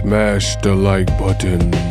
Smash the like button.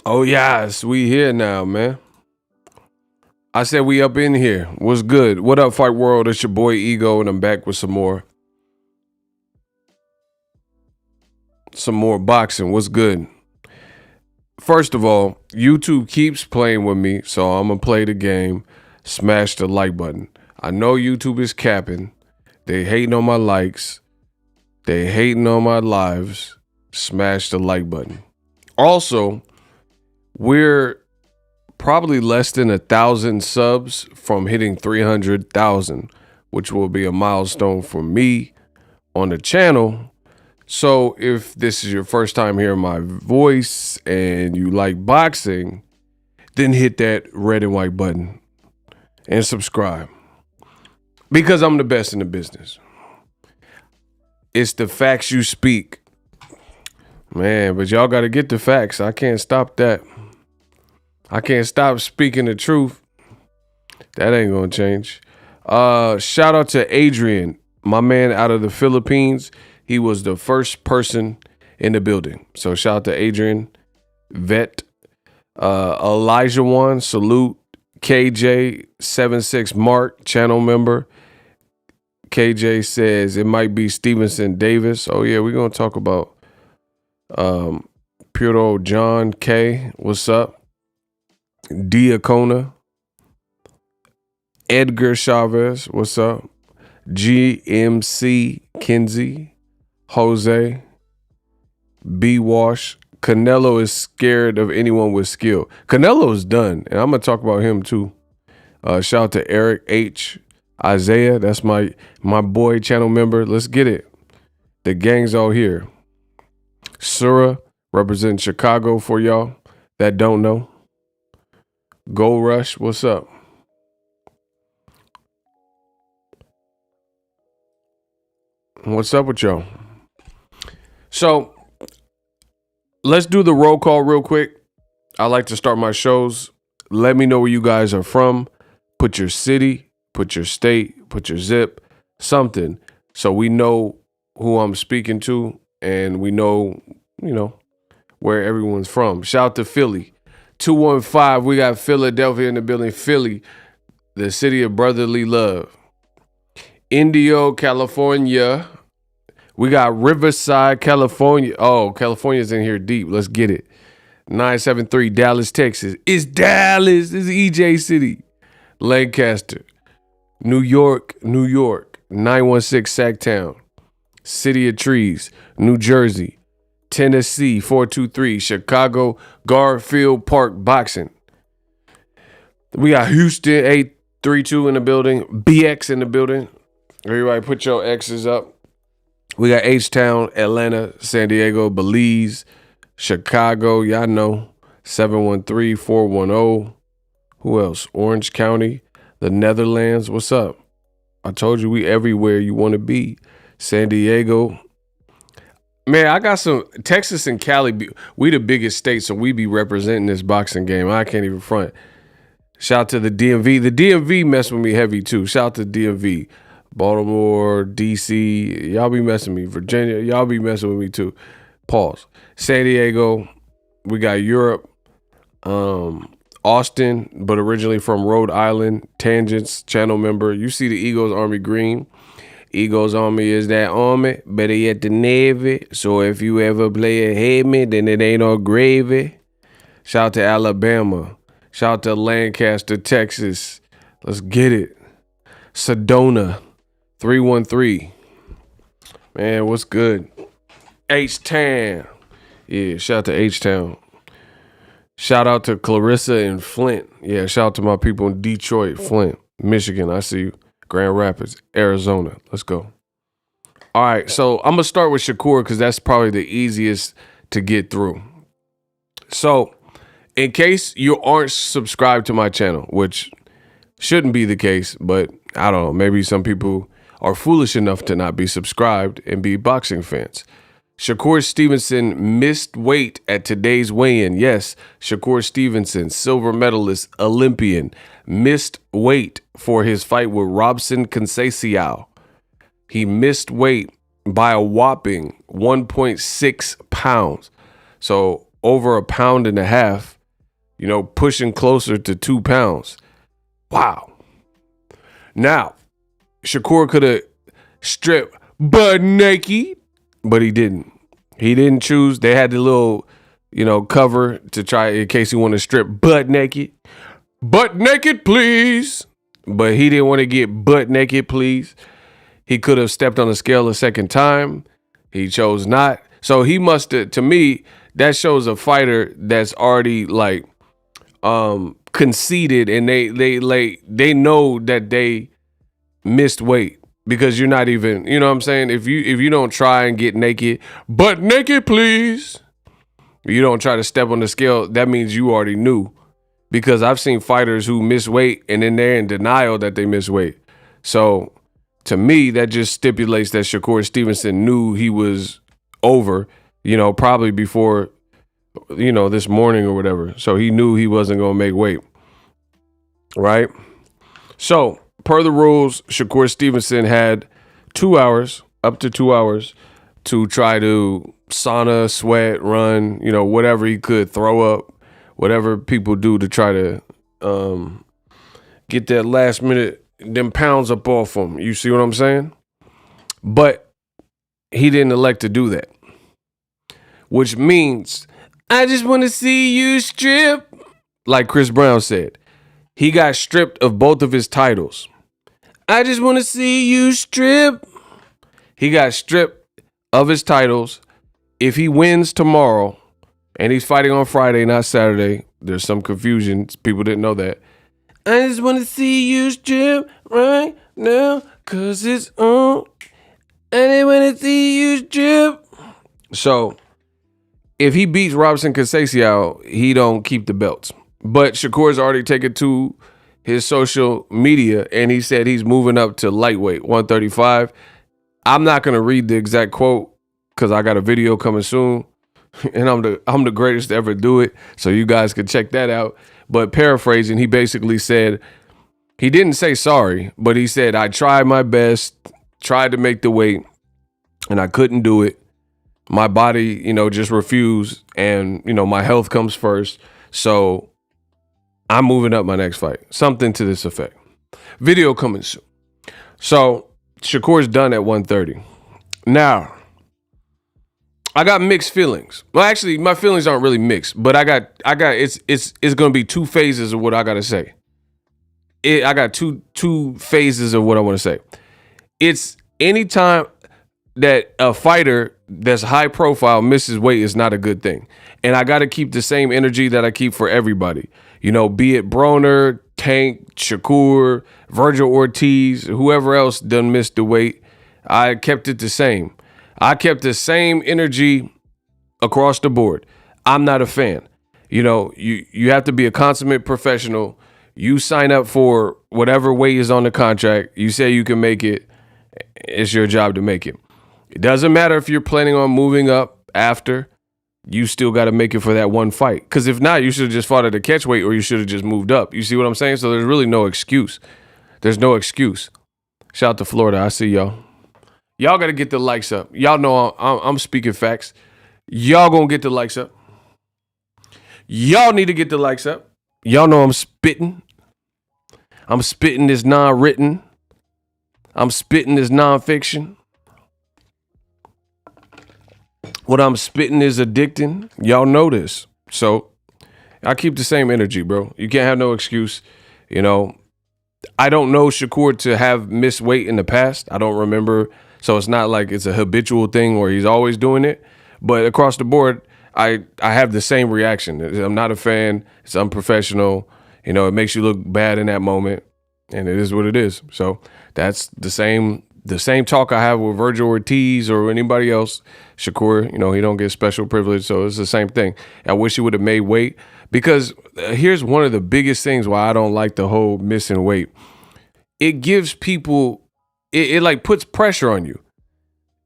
Oh yes, we here now, man. I said we up in here. What's good? What up, Fight World? It's your boy Ego, and I'm back with some more boxing. What's good? First of all, YouTube keeps playing with me, so I'm gonna play the game. Smash the like button. I know YouTube is capping. They hating on my likes. They hating on my lives. Smash the like button. Also, we're probably less than 1,000 subs from hitting 300,000, which will be a milestone for me on the channel. So if this is your first time hearing my voice and you like boxing, then hit that red and white button and subscribe, because I'm the best in the business. It's the facts you speak. Man, but y'all got to get the facts. I can't stop that. I can't stop speaking the truth. That ain't going to change. Shout out to Adrian, my man out of the Philippines. He was the first person in the building. So shout out to Adrian, Vet, Elijah One, salute. KJ76 Mark, channel member. KJ says it might be Stevenson Davis. Oh yeah, we're going to talk about Puro John K. What's up? Diacona, Edgar Chavez, what's up? GMC Kinsey, Jose, B Wash. Canelo is scared of anyone with skill. Canelo is done, and I'm gonna talk about him too. Shout out to Eric H. Isaiah, that's my boy, channel member. Let's get it. The gang's all here. Sura representing Chicago for y'all that don't know. Gold Rush, what's up? What's up with y'all? So let's do the roll call real quick. I like to start my shows. Let me know where you guys are from. Put your city, put your state, put your zip, something, so we know who I'm speaking to and we know, where everyone's from. Shout out to Philly. 215, we got Philadelphia in the building. Philly, the city of brotherly love. Indio, California. We got Riverside, California. Oh, California's in here deep. Let's get it. 973, Dallas, Texas. It's Dallas. It's EJ City. Lancaster. New York. 916, Sacktown. City of Trees. New Jersey. Tennessee, 423, Chicago, Garfield Park Boxing. We got Houston, 832 in the building, BX in the building. Everybody put your X's up. We got H-Town, Atlanta, San Diego, Belize, Chicago, y'all know, 713-410. Who else? Orange County, the Netherlands, what's up? I told you we everywhere you want to be. San Diego. Man, I got some Texas and Cali. We the biggest state, so we be representing this boxing game. I can't even front. Shout out to the DMV. The DMV mess with me heavy too. Shout out to DMV. Baltimore, DC. Y'all be messing with me. Virginia, y'all be messing with me too. Pause. San Diego. We got Europe. Austin, but originally from Rhode Island. Tangents, channel member. You see the Eagles Army green. Eagles Army is that army, better yet the Navy. So if you ever play a hate me, then it ain't all gravy. Shout out to Alabama. Shout out to Lancaster, Texas. Let's get it. Sedona, 313. Man, what's good? H-Town. Yeah, shout out to H-Town. Shout out to Clarissa in Flint. Yeah, shout out to my people in Detroit, Flint, Michigan. I see you. Grand Rapids, Arizona. Let's go. All right, so I'm going to start with Shakur because that's probably the easiest to get through. So, in case you aren't subscribed to my channel, which shouldn't be the case, but I don't know, maybe some people are foolish enough to not be subscribed and be boxing fans. Shakur Stevenson missed weight at today's weigh-in. Yes, Shakur Stevenson, silver medalist, Olympian, missed weight for his fight with Robson Conceição. He missed weight by a whopping 1.6 pounds. So over 1.5 pounds, you know, pushing closer to 2 pounds. Wow. Now, Shakur could have stripped butt naked, but he didn't. He didn't choose. They had the little, you know, cover to try in case he wanted to strip butt naked. Butt naked, please. But he didn't want to get butt naked, please. He could have stepped on the scale a second time. He chose not. So he must have, to me, that shows a fighter that's already like conceded, and they know that they missed weight. Because you're not even, you know what I'm saying? If you don't try and get naked, butt naked, please. You don't try to step on the scale, that means you already knew. Because I've seen fighters who miss weight and then they're in denial that they miss weight. So to me, that just stipulates that Shakur Stevenson knew he was over, you know, probably before, you know, this morning or whatever. So he knew he wasn't going to make weight. Right? So per the rules, Shakur Stevenson had 2 hours, up to 2 hours, to try to sauna, sweat, run, you know, whatever he could, throw up, whatever people do to try to get that last minute, them pounds up off him. You see what I'm saying? But he didn't elect to do that, which means, I just want to see you strip. Like Chris Brown said, he got stripped of both of his titles. I just want to see you strip. He got stripped of his titles. If he wins tomorrow, and he's fighting on Friday, not Saturday, there's some confusion. People didn't know that. I just want to see you strip right now, because it's on. I just want to see you strip. So, if he beats Robson Conceição, he don't keep the belts. But Shakur's already taken to his social media, and he said he's moving up to lightweight, 135. I'm not going to read the exact quote because I got a video coming soon, and I'm the greatest to ever do it, so you guys can check that out. But paraphrasing, he basically said, he didn't say sorry, but he said, I tried my best, tried to make the weight, and I couldn't do it. My body, you know, just refused, and, you know, my health comes first, so I'm moving up my next fight. Something to this effect. Video coming soon. So Shakur's done at 130. Now, I got mixed feelings. Well, actually, my feelings aren't really mixed, but I got it's gonna be two phases of what I gotta say. I got two phases of what I want to say. It's anytime that a fighter that's high profile misses weight is not a good thing. And I got to keep the same energy that I keep for everybody. You know, be it Broner, Tank, Shakur, Virgil Ortiz, whoever else done missed the weight. I kept it the same. I kept the same energy across the board. I'm not a fan. You know, you have to be a consummate professional. You sign up for whatever weight is on the contract. You say you can make it. It's your job to make it. It doesn't matter if you're planning on moving up after. You still got to make it for that one fight. Because if not, you should have just fought at a catch weight, or you should have just moved up. You see what I'm saying? So there's really no excuse. There's no excuse. Shout out to Florida. I see y'all. Y'all got to get the likes up. Y'all know I'm speaking facts. Y'all going to get the likes up. Y'all need to get the likes up. Y'all know I'm spitting. I'm spitting this non-written. I'm spitting this non-fiction. What I'm spitting is addicting. Y'all know this. So I keep the same energy, bro. You can't have no excuse. You know, I don't know Shakur to have missed weight in the past. I don't remember. So it's not like it's a habitual thing where he's always doing it. But across the board, I have the same reaction. I'm not a fan. It's unprofessional. You know, it makes you look bad in that moment. And it is what it is. So that's the same talk I have with Virgil Ortiz or anybody else. Shakur, you know, he don't get special privilege. So it's the same thing. I wish he would have made weight. Because here's one of the biggest things why I don't like the whole missing weight. It gives people, it like puts pressure on you.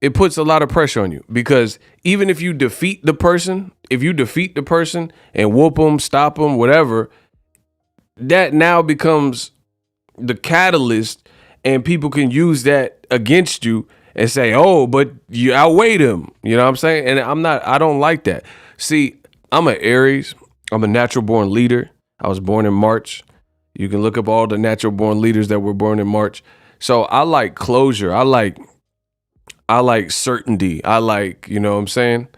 It puts a lot of pressure on you because even if you defeat the person and whoop them, stop them, whatever, that now becomes the catalyst and people can use that against you and say, oh, but you outweighed him. You know what I'm saying? And I don't like that. See, I'm an Aries. I'm a natural born leader. I was born in March. You can look up all the natural born leaders that were born in March. So I like closure. I like certainty. I like, you know what I'm saying?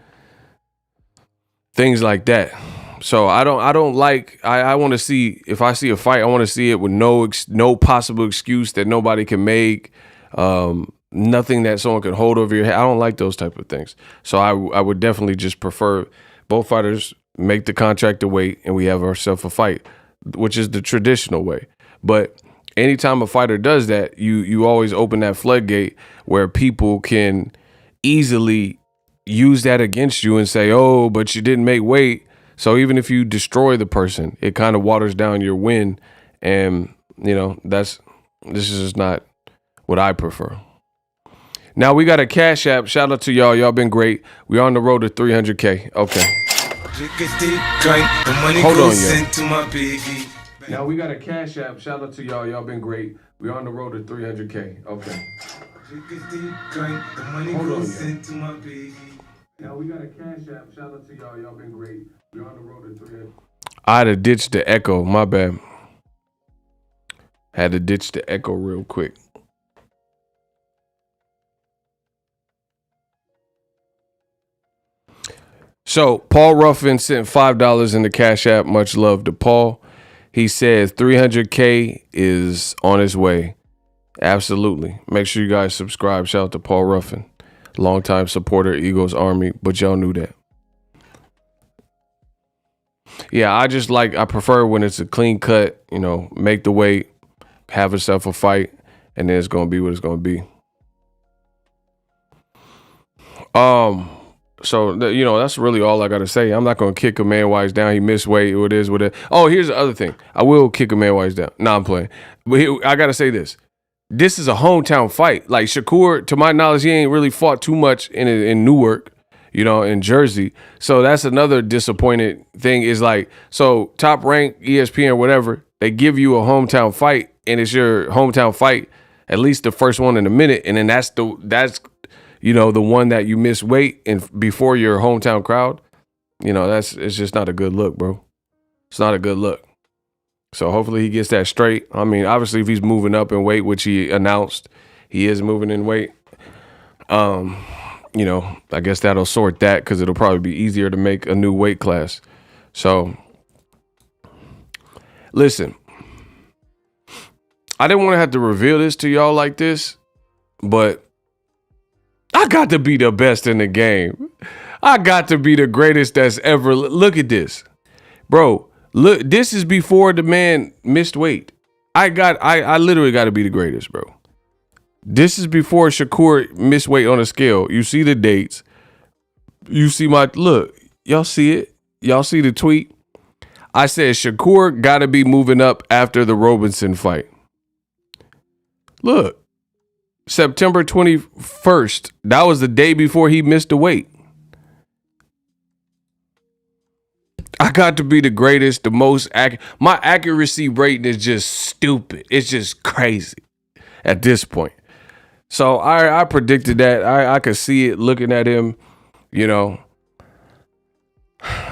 Things like that. So I want to see, if I see a fight, I want to see it with no possible excuse that nobody can make. Nothing that someone can hold over your head. I don't like those type of things. So I would definitely just prefer both fighters make the contract to wait and we have ourselves a fight, which is the traditional way. But anytime a fighter does that, you always open that floodgate where people can easily use that against you and say, oh, but you didn't make weight. So even if you destroy the person, it kind of waters down your win. And, you know, this is just not what I prefer. Now we got a Cash App. Shout out to y'all. Y'all been great. We're on the road to 300K. Okay. Hold on, yo. Now we got a Cash App. Shout out to y'all. Y'all been great. We're on the road to 300K. Okay. Hold on, yo. Now we got a Cash App. Shout out to y'all. Y'all been great. We're on the road to 300. I had to ditch the echo. My bad. Had to ditch the echo real quick. So Paul Ruffin sent $5 in the Cash App. Much love to Paul. He says 300K is on its way. Absolutely. Make sure you guys subscribe. Shout out to Paul Ruffin, longtime supporter, Eagles Army, but y'all knew that. Yeah, I prefer when it's a clean cut, you know, make the weight, have yourself a fight, and then it's going to be what it's going to be. So, you know, that's really all I got to say. I'm not going to kick a man while he's down. He missed weight. It is what it is. Oh, here's the other thing. I will kick a man while he's down. No, I'm playing. But I got to say this. This is a hometown fight. Like Shakur, to my knowledge, he ain't really fought too much in Newark, you know, in Jersey. So that's another disappointed thing is like, so Top Rank, ESPN, whatever, they give you a hometown fight and it's your hometown fight, at least the first one in a minute. And then that's you know, the one that you miss weight and before your hometown crowd, you know, it's just not a good look, bro. It's not a good look. So hopefully he gets that straight. I mean, obviously if he's moving up in weight, which he announced he is moving in weight, you know, I guess that'll sort that because it'll probably be easier to make a new weight class. So listen, I didn't want to have to reveal this to y'all like this, but I got to be the best in the game. I got to be the greatest that's ever. Look at this, bro. Look, this is before the man missed weight. I literally got to be the greatest, bro. This is before Shakur missed weight on a scale. You see the dates. You see look. Y'all see it. Y'all see the tweet. I said Shakur got to be moving up after the Robinson fight. Look. September 21st. That was the day before he missed the weight. I got to be the greatest, the most accurate. My accuracy rating is just stupid. It's just crazy at this point. So I predicted that. I could see it looking at him, you know.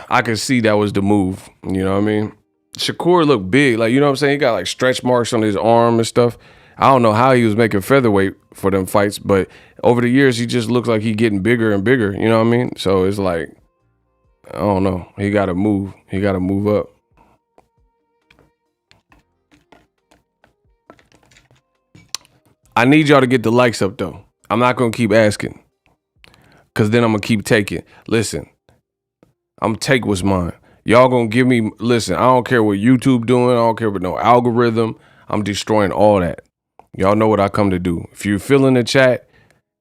I could see that was the move. You know what I mean? Shakur looked big. Like, you know what I'm saying? He got like stretch marks on his arm and stuff. I don't know how he was making featherweight for them fights, but over the years, he just looks like he getting bigger and bigger. You know what I mean? So it's like, I don't know. He got to move. He got to move up. I need y'all to get the likes up, though. I'm not going to keep asking because then I'm going to keep taking. Listen, I'm going to take what's mine. Y'all going to give me, listen, I don't care what YouTube doing. I don't care what no algorithm. I'm destroying all that. Y'all know what I come to do. If you're feeling the chat,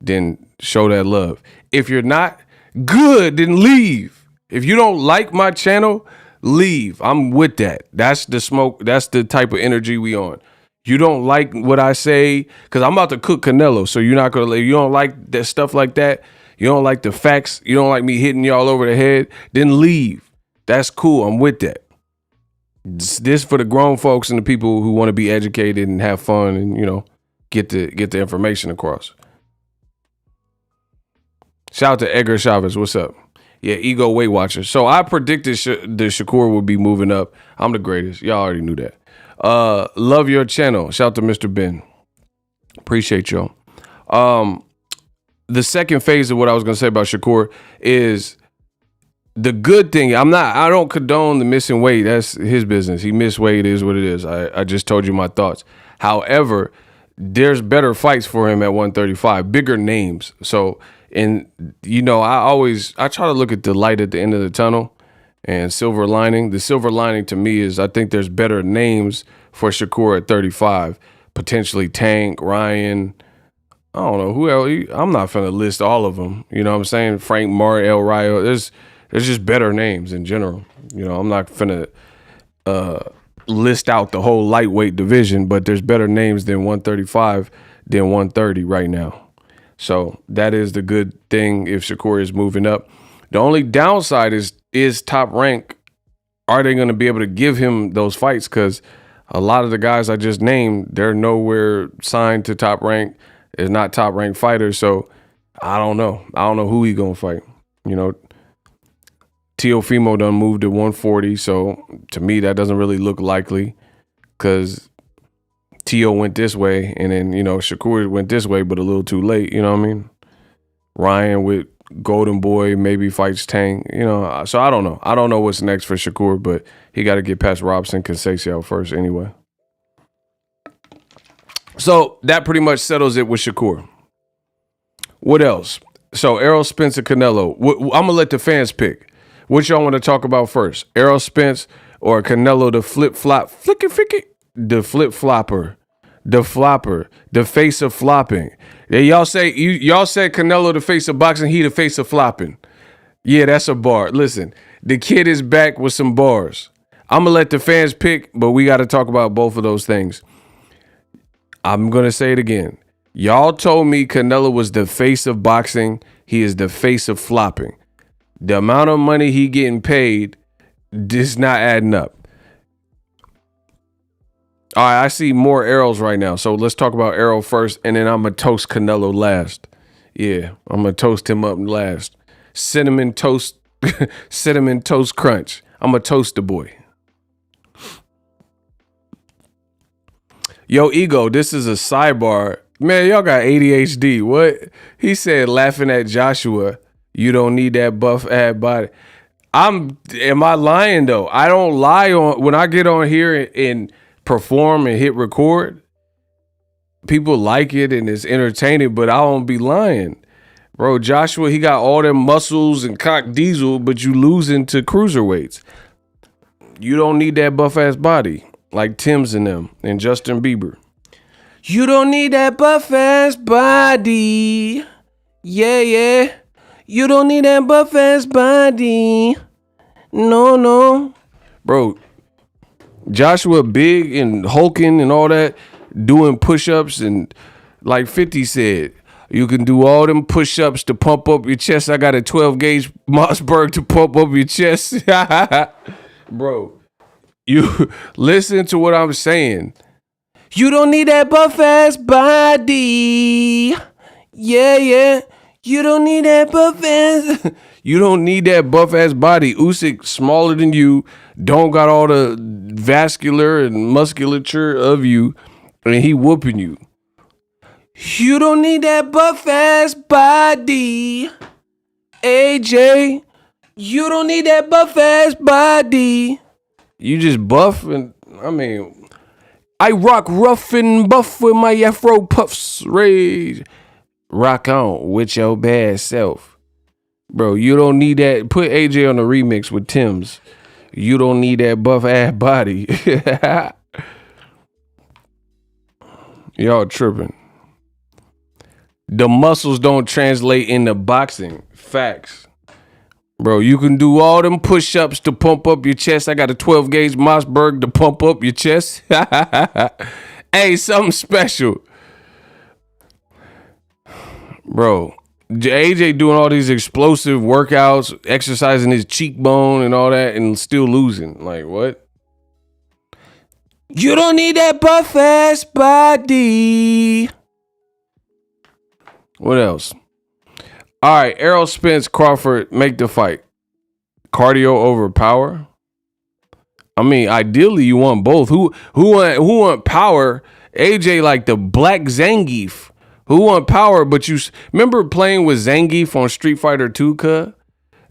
then show that love. If you're not good, then leave. If you don't like my channel, leave. I'm with that. That's the smoke. That's the type of energy we on. You don't like what I say, because I'm about to cook Canelo, so you're not going to, you don't like that stuff like that, you don't like the facts, you don't like me hitting you all over the head, then leave. That's cool. I'm with that. This for the grown folks and the people who want to be educated and have fun and, you know, get the information across. Shout out to Edgar Chavez. What's up? Yeah, Ego Weight Watcher. So I predicted the Shakur would be moving up. I'm the greatest. Y'all already knew that. Love your channel. Shout out to Mr. Ben. Appreciate y'all. The second phase of what I was going to say about Shakur is the good thing. I don't condone the missing weight. That's his business. He missed weight, is what it is. I just told you my thoughts. However, there's better fights for him at 135, bigger names. So, and you know, I try to look at the light at the end of the tunnel and silver lining. The silver lining to me is I think there's better names for Shakur at 35, potentially Tank, Ryan. I don't know who else. I'm not finna list all of them. You know what I'm saying? Frank Mar, El Rayo. There's just better names in general. You know, I'm not finna list out the whole lightweight division, but there's better names than 135 than 130 right now. So that is the good thing if Shakur is moving up. The only downside is Top Rank. Are they going to be able to give him those fights? Because a lot of the guys I just named, they're nowhere signed to Top Rank. Is not Top Rank fighters. So I don't know. I don't know who he going to fight. You know, Teofimo done moved to 140. So to me, that doesn't really look likely because Teo went this way. And then, you know, Shakur went this way, but a little too late. You know what I mean? Ryan with Golden Boy maybe fights Tank. You know, so I don't know. I don't know what's next for Shakur, but he got to get past Robson Conceição first anyway. So that pretty much settles it with Shakur. What else? So Errol Spence and Canelo. I'm going to let the fans pick. What y'all want to talk about first? Errol Spence or Canelo, the flip-flop, the flip-flopper, the flopper, the face of flopping. Yeah, y'all said Canelo the face of boxing, he the face of flopping. Yeah, that's a bar. Listen, the kid is back with some bars. I'm going to let the fans pick, but we got to talk about both of those things. I'm going to say it again. Y'all told me Canelo was the face of boxing. He is the face of flopping. The amount of money he getting paid is not adding up. All right, I see more Errols right now. So let's talk about Errol first, and then I'm going to toast Canelo last. Yeah, I'm going to toast him up last. Cinnamon toast crunch. I'm going to toast the boy. Yo, Ego, this is a sidebar. Man, y'all got ADHD. What? He said, laughing at Joshua, you don't need that buff ad body. Am I lying, though? I don't lie when I get on here and perform and hit record. People like it and it's entertaining, but I don't be lying. Bro, Joshua, he got all them muscles and cock diesel, but you losing to cruiserweights. You don't need that buff-ass body like Tim's and them and Justin Bieber. You don't need that buff-ass body. Yeah. You don't need that buff-ass body. No. Bro, Joshua big and hulking and all that, doing push-ups, and like 50 said, you can do all them push-ups to pump up your chest. I got a 12-gauge Mossberg to pump up your chest. Bro, you listen to what I'm saying. You don't need that buff-ass body. Yeah. You don't need that buff-ass. You don't need that buff-ass body. Usyk smaller than you. don't got all the vascular and musculature of you, and he whooping you. You don't need that buff ass body, AJ. You don't need that buff ass body. You just buff, and I mean, I rock rough and buff with my afro puffs. Rage. Rock on with your bad self. Bro, you don't need that. Put AJ on the remix with Tim's. You don't need that buff ass body. Y'all tripping. The muscles don't translate into boxing. Facts. Bro, you can do all them push-ups to pump up your chest. I got a 12 gauge Mossberg to pump up your chest. Hey, something special. Bro, AJ doing all these explosive workouts, exercising his cheekbone and all that, and still losing. Like, what? You don't need that buff ass body. What else? All right, Errol Spence, Crawford, make the fight. Cardio over power. I mean, ideally you want both. Who want power? AJ like the black Zangief. Who want power? But you remember playing with Zangief on Street Fighter 2, cuh?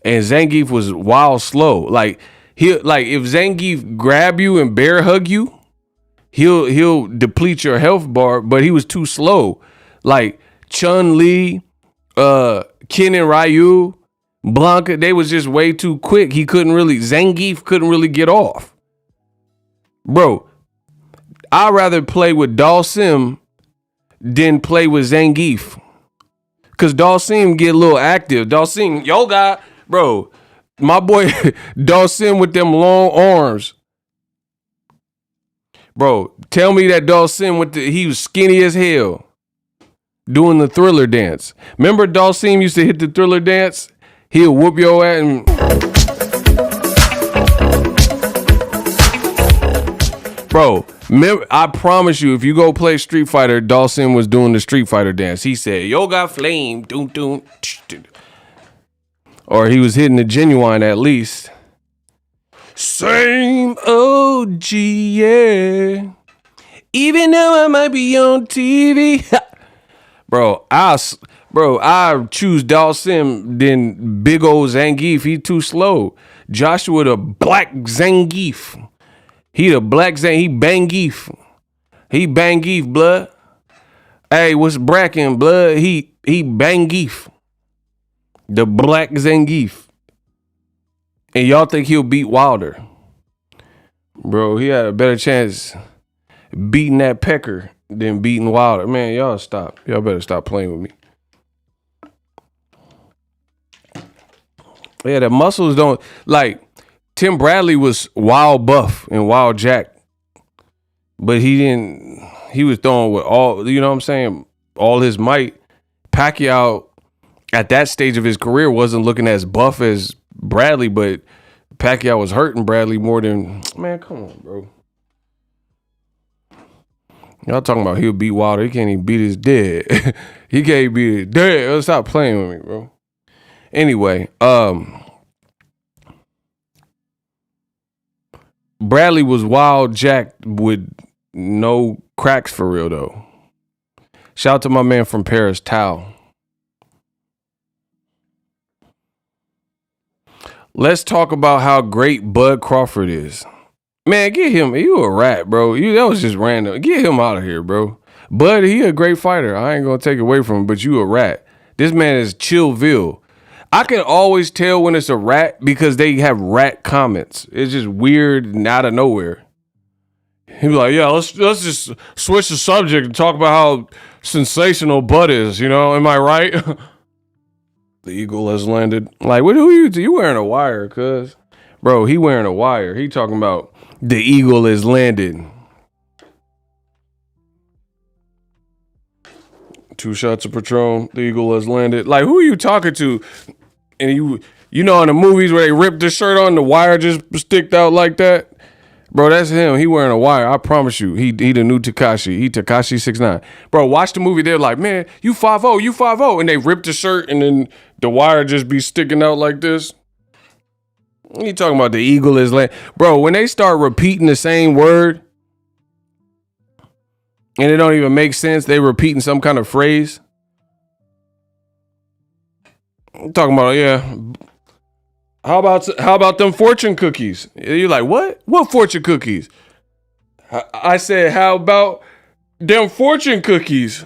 And Zangief was wild slow. Like if Zangief grab you and bear hug you, he'll deplete your health bar, but he was too slow. Like Chun-Li, Ken and Ryu, Blanca, they was just way too quick. Zangief couldn't really get off. Bro, I'd rather play with Dalsim than play with Zangief. Cause Dalsim get a little active. Dalsim, yoga, bro. My boy Dalsim with them long arms. Bro, tell me that Dalsim he was skinny as hell. Doing the Thriller dance. Remember Dalsim used to hit the Thriller dance? He'll whoop your ass and... Bro, I promise you, if you go play Street Fighter, Dalsim was doing the Street Fighter dance. He said, yoga flame, doom, doom. Or he was hitting the Genuine at least. Same OG, yeah. Even though I might be on TV. Bro, I choose Dalsim than big old Zangief. He too slow. Joshua the black Zangief. He the black Zangief. He Bangief. He Bangief, blood. Hey, what's Bracken, blood? He Bangief. The black Zangief. And y'all think he'll beat Wilder. Bro, he had a better chance beating that pecker than beating Wilder. Man, y'all stop. Y'all better stop playing with me. Yeah, the muscles don't... Like, Tim Bradley was wild buff and wild jack. But he was throwing with all, you know what I'm saying, all his might. Pacquiao, at that stage of his career, wasn't looking as buff as Bradley, but Pacquiao was hurting Bradley more than... Man, come on, bro. Y'all talking about he'll beat Wilder. He can't even beat his dead. He can't beat his dead. Stop playing with me, bro. Anyway, Bradley was wild jacked with no cracks for real, though. Shout out to my man from Paris, Tao. Let's talk about how great Bud Crawford is. Man, get him. You a rat, bro. That was just random. Get him out of here, bro. Bud, he a great fighter. I ain't gonna take it away from him, but you a rat. This man is Chillville. I can always tell when it's a rat because they have rat comments. It's just weird and out of nowhere. He be like, yeah, let's just switch the subject and talk about how sensational Bud is. You know, am I right? The eagle has landed. Like, who you wearing a wire, cuz? Bro, he wearing a wire. He talking about the eagle has landed. 2 shots of Patron. The eagle has landed. Like, who are you talking to? And you know in the movies where they rip the shirt on, the wire just sticked out like that? Bro, that's him. He wearing a wire. I promise you. He the new Tekashi. He Tekashi 6ix9ine. Bro, watch the movie. They're like, man, you 5'0", you 5'0". And they rip the shirt and then the wire just be sticking out like this. You talking about the eagle is land. Bro, when they start repeating the same word and it don't even make sense, they repeating some kind of phrase. I'm talking about, yeah. How about them fortune cookies? You're like, what? What fortune cookies? I said, how about them fortune cookies?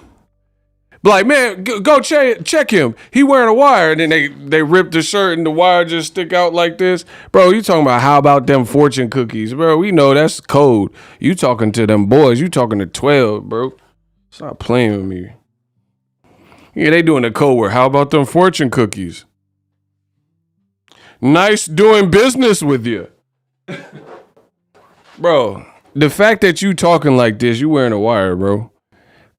Like, man, go check him. He wearing a wire. And then they rip the shirt and the wire just stick out like this. Bro, you talking about how about them fortune cookies? Bro, we know that's code. You talking to them boys. You talking to 12, bro. Stop playing with me. Yeah, they doing the code word. How about them fortune cookies? Nice doing business with you. Bro, the fact that you talking like this, you wearing a wire, bro.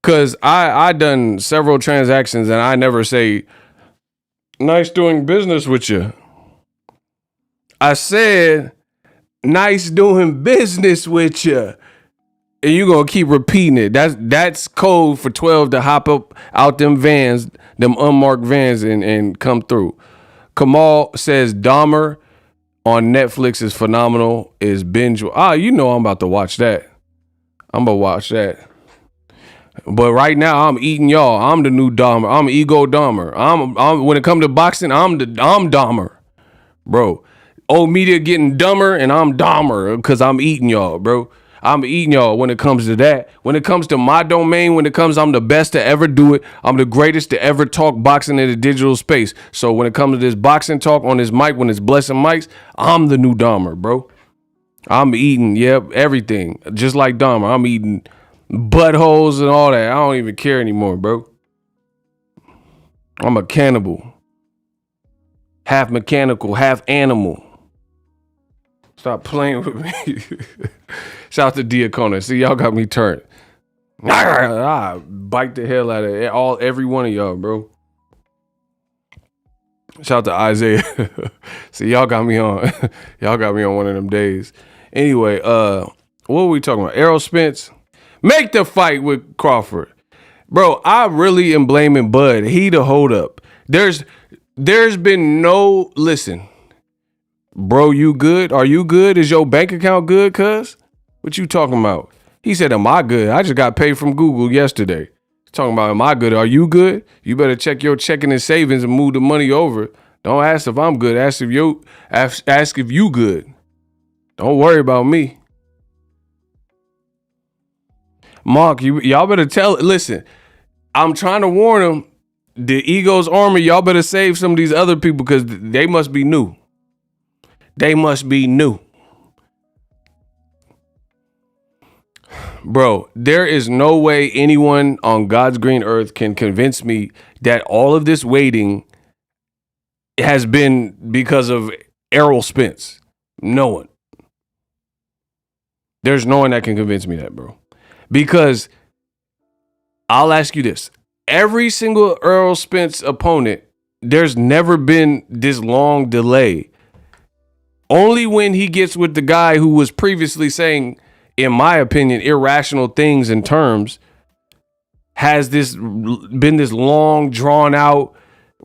Cause I done several transactions and I never say nice doing business with you. I said nice doing business with you. And you gonna keep repeating it. That's code for 12 to hop up out them vans, them unmarked vans and come through. Kamal says Dahmer on Netflix is phenomenal. Is binge. You know I'm about to watch that. I'm gonna watch that. But right now I'm eating y'all. I'm the new Dahmer. I'm ego Dahmer. I'm when it comes to boxing, I'm Dahmer, bro. Old media getting dumber, and I'm Dahmer because I'm eating y'all, bro. I'm eating y'all when it comes to that. When it comes to my domain, I'm the best to ever do it. I'm the greatest to ever talk boxing in the digital space. So when it comes to this boxing talk on this mic, when it's blessing mics, I'm the new Dahmer, bro. I'm eating, everything. Just like Dahmer, I'm eating buttholes and all that. I don't even care anymore, bro. I'm a cannibal. Half mechanical, half animal. Stop playing with me. Shout out to Diacona. See, y'all got me turned. I bite the hell out of every one of y'all, bro. Shout out to Isaiah. See, y'all got me on. Y'all got me on one of them days. Anyway, what were we talking about? Errol Spence. Make the fight with Crawford. Bro, I really am blaming Bud. He the hold up. There's been no, listen. Bro, you good? Are you good? Is your bank account good, cuz? What you talking about? He said, am I good? I just got paid from Google yesterday. Talking about, am I good? Are you good? You better check your checking and savings and move the money over. Don't ask if I'm good. Ask if you good. Don't worry about me. Mark, y'all better listen, I'm trying to warn them, the Ego's Army, y'all better save some of these other people because they must be new. They must be new. Bro, there is no way anyone on God's green earth can convince me that all of this waiting has been because of Errol Spence. No one. There's no one that can convince me that, bro. Because I'll ask you this. Every single Errol Spence opponent, there's never been this long delay. Only when he gets with the guy who was previously saying, in my opinion, irrational things and terms, has this been this long, drawn out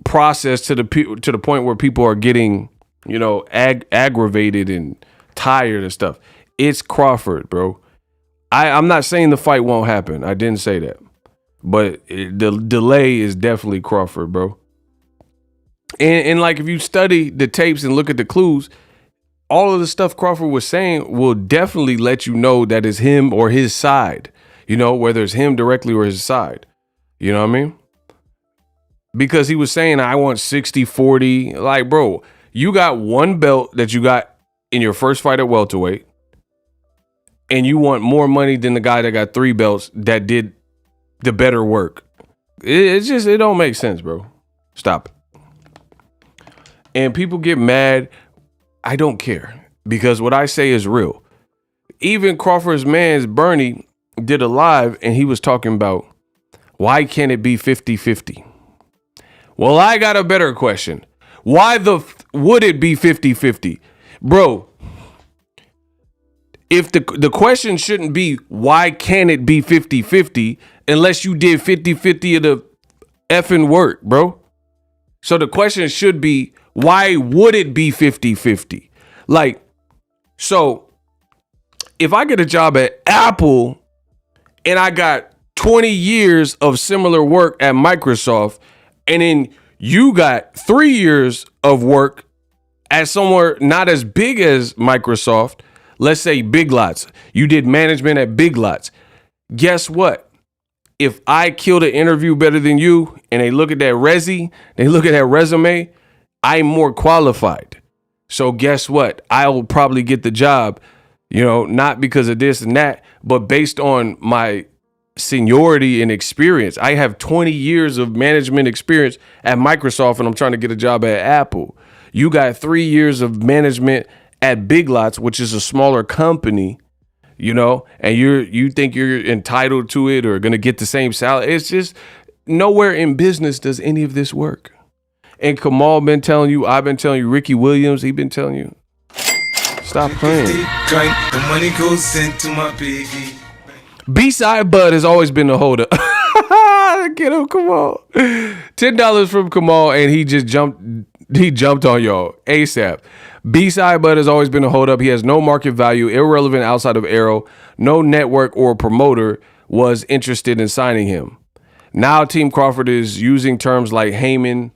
process to the point where people are getting, aggravated and tired and stuff. It's Crawford, bro. I'm not saying the fight won't happen. I didn't say that. But the delay is definitely Crawford, bro. And like if you study the tapes and look at the clues, all of the stuff Crawford was saying will definitely let you know that it's him or his side. Whether it's him directly or his side. You know what I mean? Because he was saying, I want 60-40. Like, bro, you got one belt that you got in your first fight at welterweight. And you want more money than the guy that got 3 belts that did the better work. It don't make sense, bro. Stop it. And people get mad. I don't care because what I say is real. Even Crawford's man's Bernie did a live and he was talking about why can't it be 50-50? Well, I got a better question. Why would it be 50-50? Bro, if the question shouldn't be why can't it be 50-50 unless you did 50-50 of the effing work, bro. So the question should be why would it be 50-50? Like, so if I get a job at Apple and I got 20 years of similar work at Microsoft, and then you got 3 years of work at somewhere not as big as Microsoft, let's say Big Lots. You did management at Big Lots. Guess what? If I kill the interview better than you and they look at that resume, I'm more qualified. So guess what? I will probably get the job, not because of this and that, but based on my seniority and experience. I have 20 years of management experience at Microsoft, and I'm trying to get a job at Apple. You got 3 years of management at Big Lots, which is a smaller company, and you think you're entitled to it or going to get the same salary. It's just nowhere in business does any of this work. And Kamal been telling you, I've been telling you, Ricky Williams, he been telling you, stop playing. The money goes into my piggy. B-side Bud has always been the holder. Get him, Kamal. $10 from Kamal, and he just jumped on y'all ASAP. B-side Bud has always been a hold up. He has no market value, irrelevant outside of Errol. No network or promoter was interested in signing him. Now Team Crawford is using terms like Heyman,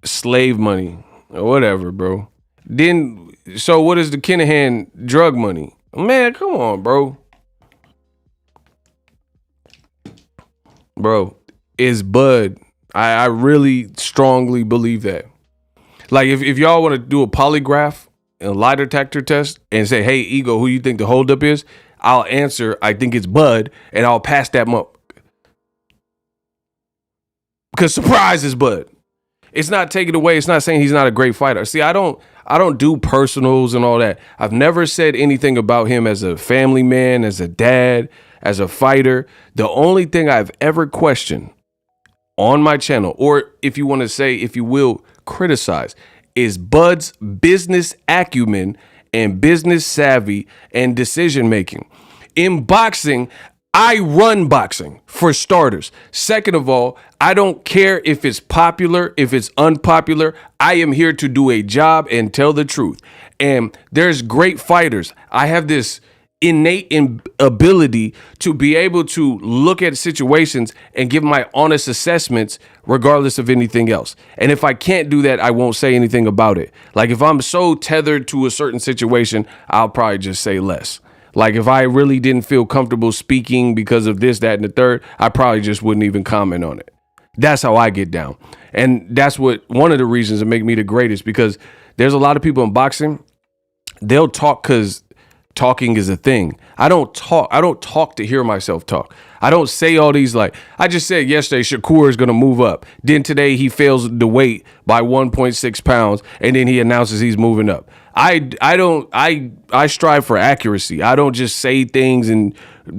slave money, or whatever, bro. So what is the Kinahan drug money? Man, come on, bro. Bro, it's Bud. I really strongly believe that. Like, if y'all want to do a polygraph, a lie detector test, and say, hey, Ego, who you think the holdup is? I'll answer, I think it's Bud, and I'll pass that up. Because surprise is Bud. It's not taking away. It's not saying he's not a great fighter. See, I don't do personals and all that. I've never said anything about him as a family man, as a dad, as a fighter. The only thing I've ever questioned on my channel, or if you want to say, if you will, criticize, is Bud's business acumen and business savvy and decision making. In boxing, I run boxing, for starters. Second of all, I don't care if it's popular, if it's unpopular. I am here to do a job and tell the truth. And there's great fighters. I have this innate ability to be able to look at situations and give my honest assessments regardless of anything else. And if I can't do that, I won't say anything about it. Like, if I'm so tethered to a certain situation, I'll probably just say less. Like, if I really didn't feel comfortable speaking because of this, that, and the third, I probably just wouldn't even comment on it. That's how I get down. And that's one of the reasons that make me the greatest, because there's a lot of people in boxing, they'll talk because talking is a thing. I don't talk to hear myself talk. I don't say all these, like, I just said yesterday, Shakur is going to move up. Then today he fails the weight by 1.6 pounds. And then he announces he's moving up. I strive for accuracy. I don't just say things and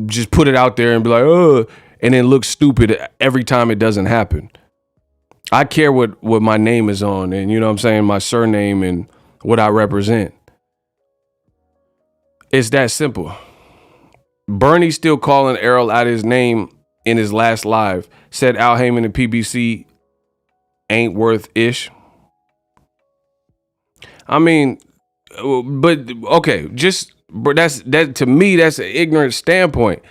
just put it out there and be like, oh, and then look stupid every time it doesn't happen. I care what my name is on, and you know what I'm saying, my surname and what I represent. It's that simple. Bernie still calling Errol out his name in his last live. Said Al Heyman and PBC ain't worth ish. I mean, but okay, that to me, that's an ignorant standpoint.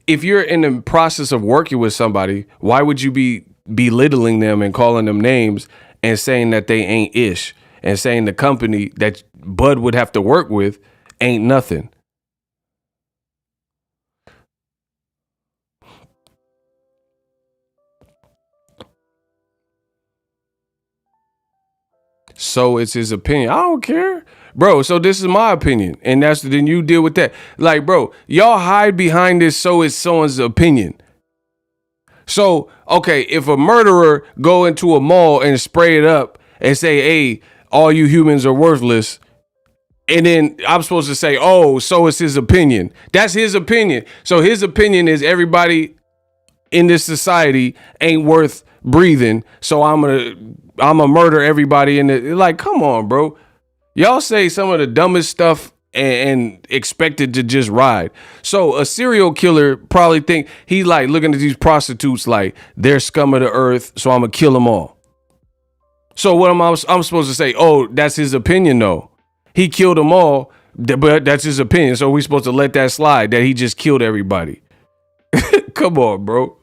If you're in the process of working with somebody, why would you be belittling them and calling them names and saying that they ain't ish and saying the company that Bud would have to work with ain't nothing? So it's his opinion. I don't care, bro. So this is my opinion, and then you deal with that. Like, bro, y'all hide behind this. So it's someone's opinion. So, okay, if a murderer go into a mall and spray it up and say, hey, all you humans are worthless, and then I'm supposed to say, oh, so it's his opinion. That's his opinion. So his opinion is everybody in this society ain't worth breathing. So I'm gonna murder everybody in it. Like, come on, bro. Y'all say some of the dumbest stuff and expect it to just ride. So a serial killer probably think he like looking at these prostitutes like they're scum of the earth, so I'm gonna kill them all. So what I'm supposed to say? Oh, that's his opinion though. He killed them all, but that's his opinion. So we supposed to let that slide that he just killed everybody. Come on, bro.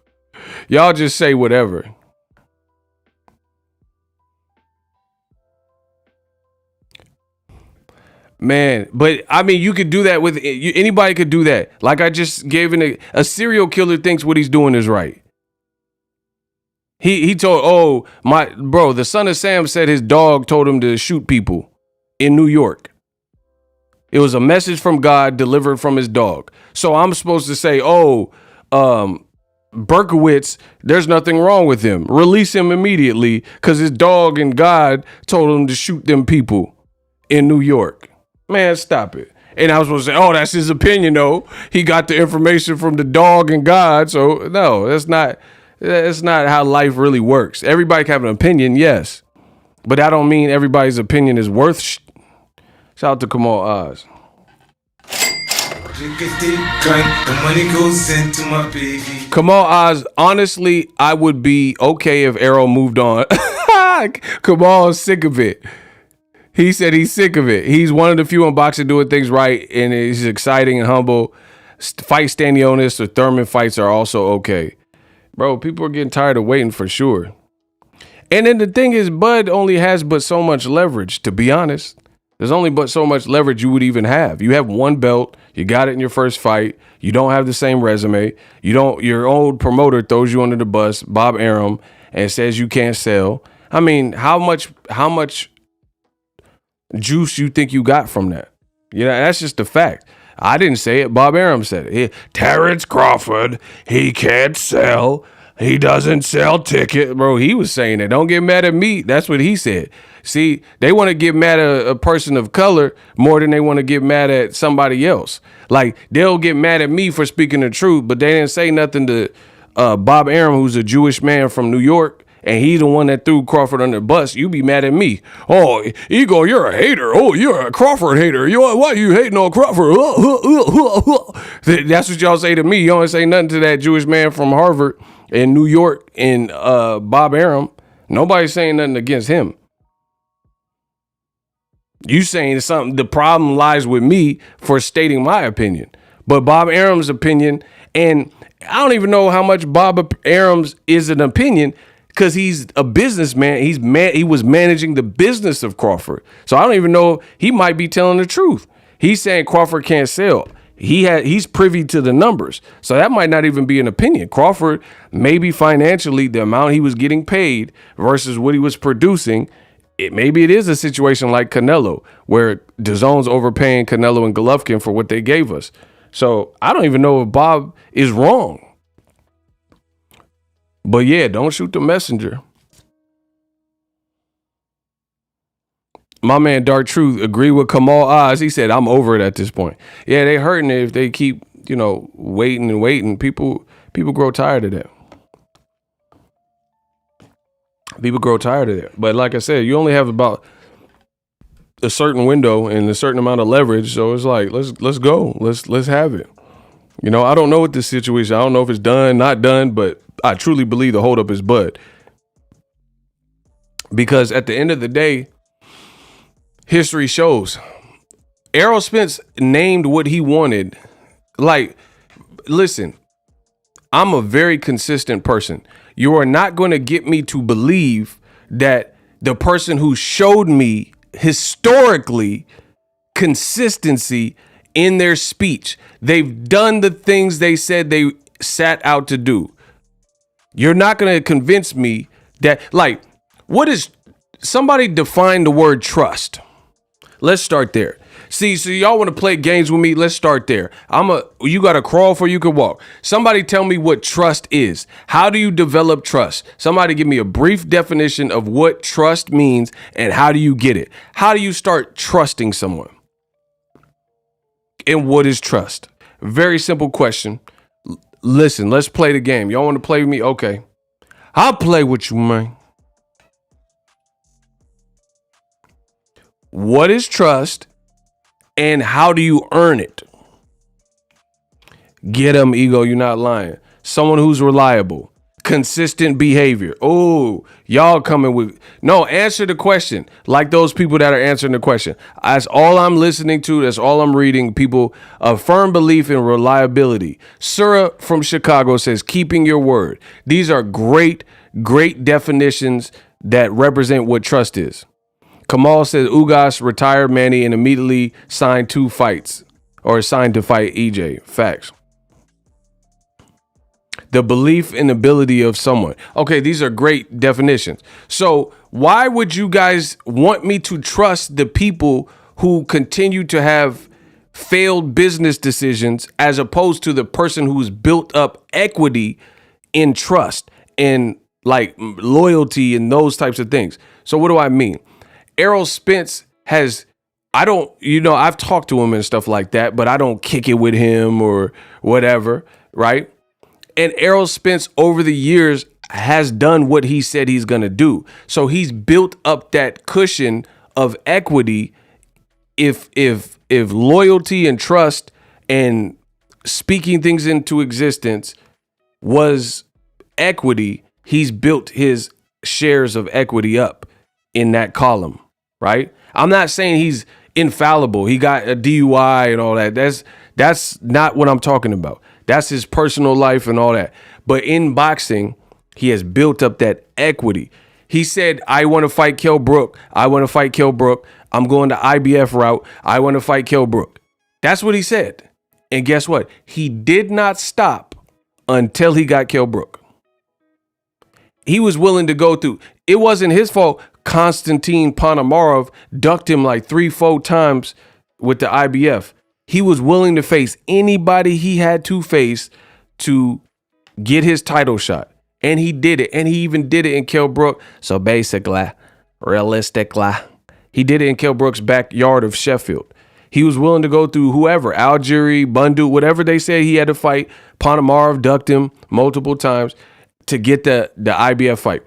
Y'all just say whatever. Man, but I mean, you could do that with anybody could do that. Like I just gave a serial killer thinks what he's doing is right. He told, the son of Sam said his dog told him to shoot people in New York. It was a message from God delivered from his dog. So I'm supposed to say, Berkowitz, there's nothing wrong with him. Release him immediately because his dog and God told him to shoot them people in New York. Man, stop it. And I was supposed to say, that's his opinion, though. He got the information from the dog and God. So, no, that's not how life really works. Everybody can have an opinion, yes. But that don't mean everybody's opinion is worth Shout out to Kamal Oz. The money goes into my baby. Kamal Oz, honestly, I would be okay if Errol moved on. Kamal's sick of it. He said he's sick of it. He's one of the few in boxing doing things right, and he's exciting and humble. Fight Stanionis or Thurman fights are also okay. Bro, people are getting tired of waiting for sure. And then the thing is, Bud only has but so much leverage, to be honest. There's only but so much leverage you would even have. You have one belt. You got it in your first fight. You don't have the same resume. Your old promoter throws you under the bus, Bob Arum, and says you can't sell. I mean, how much juice you think you got from that? That's just a fact. I didn't say it. Bob Arum said it. Terrence Crawford, he can't sell. He doesn't sell tickets. Bro, he was saying it. Don't get mad at me. That's what he said. See, they want to get mad at a person of color more than they want to get mad at somebody else. Like, they'll get mad at me for speaking the truth, but they didn't say nothing to Bob Arum, who's a Jewish man from New York, and he's the one that threw Crawford under the bus. You be mad at me. Oh, Ego, you're a hater. Oh, you're a Crawford hater. Why you hating on Crawford? That's what y'all say to me. You don't say nothing to that Jewish man from Harvard in New York and Bob Arum. Nobody's saying nothing against him. You saying something, the problem lies with me for stating my opinion. But Bob Arum's opinion, and I don't even know how much Bob Arum's is an opinion, because he's a businessman. He was managing the business of Crawford. So I don't even know, he might be telling the truth. He's saying Crawford can't sell. He's privy to the numbers. So that might not even be an opinion. Crawford, maybe financially, the amount he was getting paid versus what he was producing, maybe it is a situation like Canelo, where DAZN's overpaying Canelo and Golovkin for what they gave us. So I don't even know if Bob is wrong. But yeah, don't shoot the messenger. My man Dark Truth agreed with Kamal Oz. He said, I'm over it at this point. Yeah, they hurting it if they keep, waiting and waiting. People grow tired of that. People grow tired of that. But like I said, you only have about a certain window and a certain amount of leverage. So it's like, let's go. Let's have it. I don't know what this situation. I don't know if it's done, not done, but I truly believe the holdup is Bud. Because at the end of the day, history shows Errol Spence named what he wanted. Like, listen, I'm a very consistent person. You are not going to get me to believe that the person who showed me historically consistency in their speech, they've done the things they said they sat out to do. You're not going to convince me that, like, what is, somebody define the word trust. Let's start there. See, so y'all want to play games with me? Let's start there. You got to crawl before you can walk. Somebody tell me what trust is. How do you develop trust? Somebody give me a brief definition of what trust means and how do you get it? How do you start trusting someone? And what is trust? Very simple question. Listen, let's play the game. Y'all want to play with me? Okay. I'll play with you, man. What is trust and how do you earn it? Get them, Ego. You're not lying. Someone who's reliable, consistent behavior. Oh, y'all coming with no, answer the question. Like those people that are answering the question. That's all I'm listening to. That's all I'm reading. People, a firm belief in reliability. Surah from Chicago says, keeping your word. These are great definitions that represent what trust is. Kamal says Ugas retired Manny and immediately signed to fight EJ. Facts. The belief and ability of someone. Okay, these are great definitions. So why would you guys want me to trust the people who continue to have failed business decisions as opposed to the person who's built up equity in trust and like loyalty and those types of things? So what do I mean? Errol Spence I've talked to him and stuff like that, but I don't kick it with him or whatever, right? And Errol Spence over the years has done what he said he's going to do. So he's built up that cushion of equity. If loyalty and trust and speaking things into existence was equity, he's built his shares of equity up in that column, right? I'm not saying he's infallible. He got a DUI and all that. That's not what I'm talking about. That's his personal life and all that. But in boxing, he has built up that equity. He said, I want to fight Kell Brook. I want to fight Kell Brook. I'm going the IBF route. I want to fight Kell Brook. That's what he said. And guess what? He did not stop until he got Kell Brook. He was willing to go through. It wasn't his fault. Konstantin Ponomarov ducked him like 3-4 times with the IBF. He was willing to face anybody he had to face to get his title shot. And he did it. And he even did it in Kell Brook. So basically, realistically, he did it in Kell Brook's backyard of Sheffield. He was willing to go through whoever, Algieri, Bundu, whatever they said he had to fight. Ponomarov ducked him multiple times to get the IBF fight.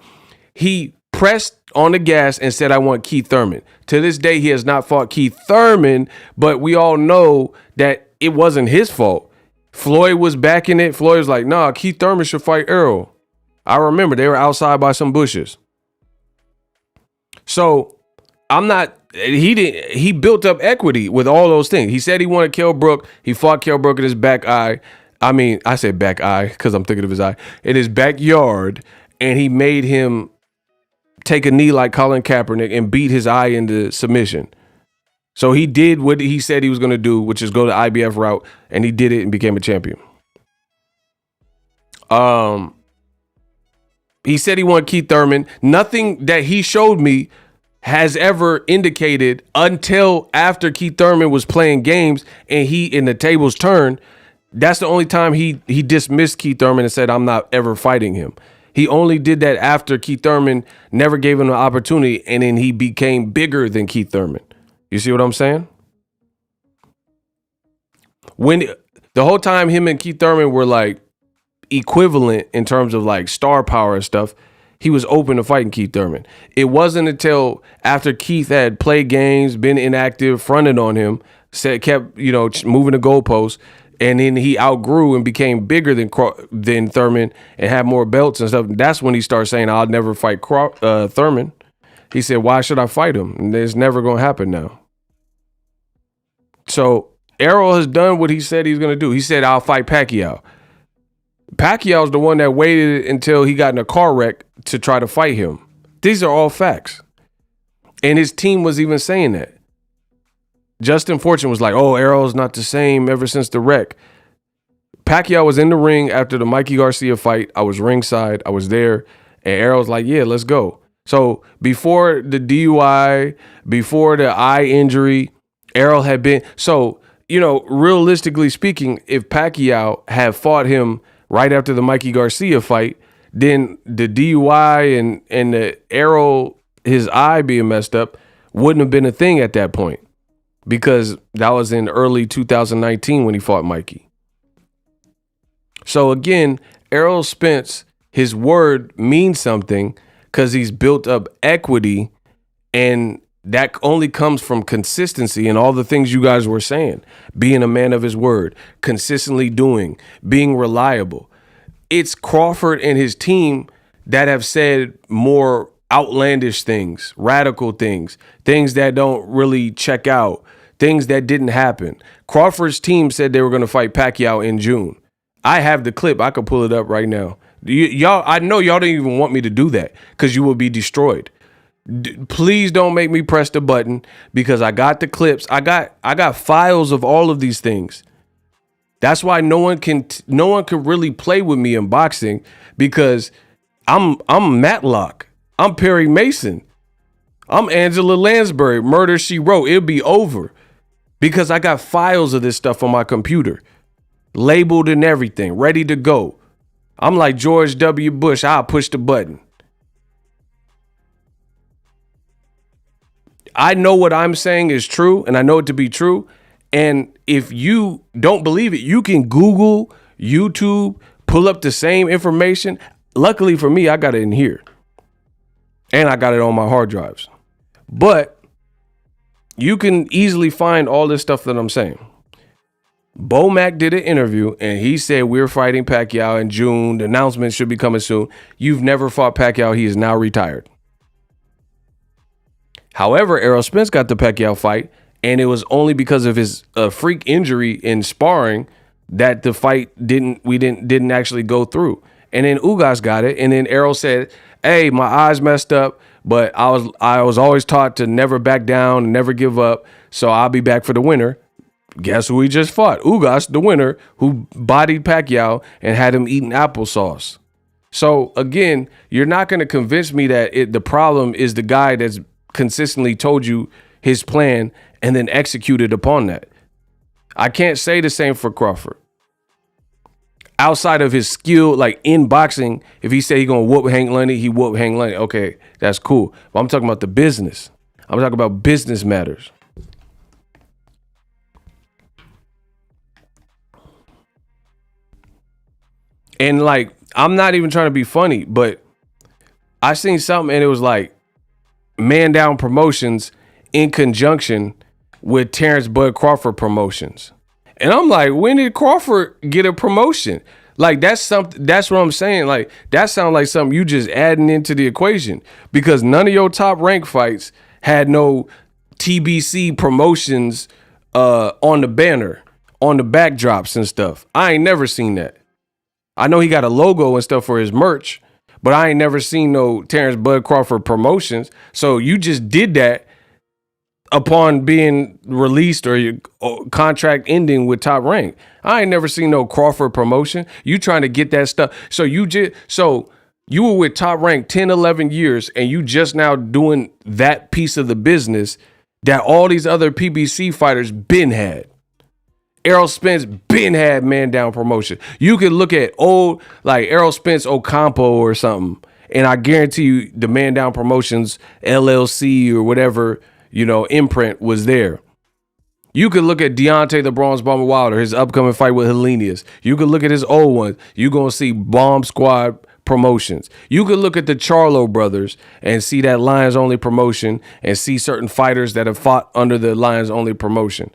He pressed on the gas and said, I want Keith Thurman. To this day, he has not fought Keith Thurman, but we all know that it wasn't his fault. Floyd was backing it. Floyd was like, nah, Keith Thurman should fight Errol. I remember they were outside by some bushes. So he built up equity with all those things. He said he wanted Kell Brook. He fought Kell Brook in his back eye. I mean, I said back eye because I'm thinking of his eye. In his backyard, and he made him take a knee like Colin Kaepernick and beat his eye into submission. So he did what he said he was going to do, which is go the IBF route, and he did it and became a champion. He said he wanted Keith Thurman. Nothing that he showed me has ever indicated until after Keith Thurman was playing games and the tables turned. That's the only time he dismissed Keith Thurman and said, I'm not ever fighting him. He only did that after Keith Thurman never gave him an opportunity, and then he became bigger than Keith Thurman. You see what I'm saying? When the whole time him and Keith Thurman were like equivalent in terms of like star power and stuff, he was open to fighting Keith Thurman. It wasn't until after Keith had played games, been inactive, fronted on him, kept moving the goalposts, and then he outgrew and became bigger than Thurman and had more belts and stuff. That's when he started saying, I'll never fight Thurman. He said, why should I fight him? And it's never going to happen now. So Errol has done what he said he's going to do. He said, I'll fight Pacquiao. Pacquiao's the one that waited until he got in a car wreck to try to fight him. These are all facts. And his team was even saying that. Justin Fortune was like, oh, Errol's not the same ever since the wreck. Pacquiao was in the ring after the Mikey Garcia fight. I was ringside. I was there. And Errol's like, yeah, let's go. So before the DUI, before the eye injury, Errol had been. So, realistically speaking, if Pacquiao had fought him right after the Mikey Garcia fight, then the DUI and the Errol, his eye being messed up, wouldn't have been a thing at that point. Because that was in early 2019 when he fought Mikey. So again, Errol Spence, his word means something because he's built up equity, and that only comes from consistency and all the things you guys were saying. Being a man of his word, consistently doing, being reliable. it's Crawford and his team that have said more outlandish things, radical things, things that don't really check out, things that didn't happen. Crawford's team said they were going to fight Pacquiao in June. I have the clip. I could pull it up right now. Y'all, I know y'all didn't even want me to do that because you will be destroyed. Please don't make me press the button because I got the clips. I got files of all of these things. That's why no one can really play with me in boxing because I'm Matlock. I'm Perry Mason. I'm Angela Lansbury. Murder, She Wrote. It'll be over because I got files of this stuff on my computer, labeled and everything, ready to go. I'm like George W. Bush. I'll push the button. I know what I'm saying is true, and I know it to be true. And if you don't believe it, you can Google, YouTube, pull up the same information. Luckily for me, I got it in here. And I got it on my hard drives. But you can easily find all this stuff that I'm saying. Bo Mack did an interview, and he said we're fighting Pacquiao in June. The announcement should be coming soon. You've never fought Pacquiao. He is now retired. However, Errol Spence got the Pacquiao fight, and it was only because of his freak injury in sparring that the fight didn't actually go through. And then Ugas got it, and then Errol said, "Hey, my eyes messed up, but I was always taught to never back down, never give up. So I'll be back for the winner." Guess who he just fought? Ugas, the winner, who bodied Pacquiao and had him eating applesauce. So again, you're not going to convince me that the problem is the guy that's consistently told you his plan and then executed upon that. I can't say the same for Crawford. Outside of his skill, like in boxing, if he say he gonna whoop Hank Lundy, he whoop Hank Lundy. Okay, that's cool. But I'm talking about the business. I'm talking about business matters. And like, I'm not even trying to be funny, but I seen something and it was like, Man Down Promotions in conjunction with Terrence Bud Crawford Promotions. And I'm like, when did Crawford get a promotion? Like, that's something, that's what I'm saying. Like, that sounds like something you just adding into the equation because none of your top rank fights had no TBC promotions on the banner, on the backdrops and stuff. I ain't never seen that. I know he got a logo and stuff for his merch, but I ain't never seen no Terrence Bud Crawford promotions. So you just did that upon being released or your contract ending with Top Rank. I ain't never seen no Crawford promotion. You trying to get that stuff. So you were with Top Rank 10, 11 years and you just now doing that piece of the business that all these other PBC fighters been had. Errol Spence been had Man Down promotion. You could look at old, like Errol Spence Ocampo or something, and I guarantee you the Man Down Promotions LLC or whatever, imprint was there. You could look at Deontay the Bronze Bomber Wilder, his upcoming fight with Helenius. You could look at his old ones. You're going to see Bomb Squad promotions. You could look at the Charlo brothers and see that Lions Only promotion and see certain fighters that have fought under the Lions Only promotion.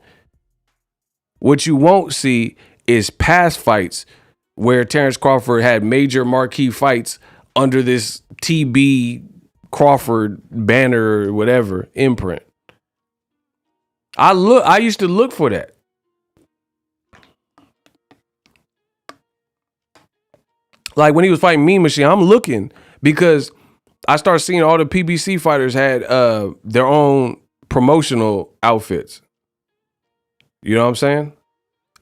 What you won't see is past fights where Terrence Crawford had major marquee fights under this TB Crawford banner or whatever imprint. I used to look for that. Like when he was fighting Mean Machine, I'm looking because I started seeing all the PBC fighters had their own promotional outfits. You know what I'm saying?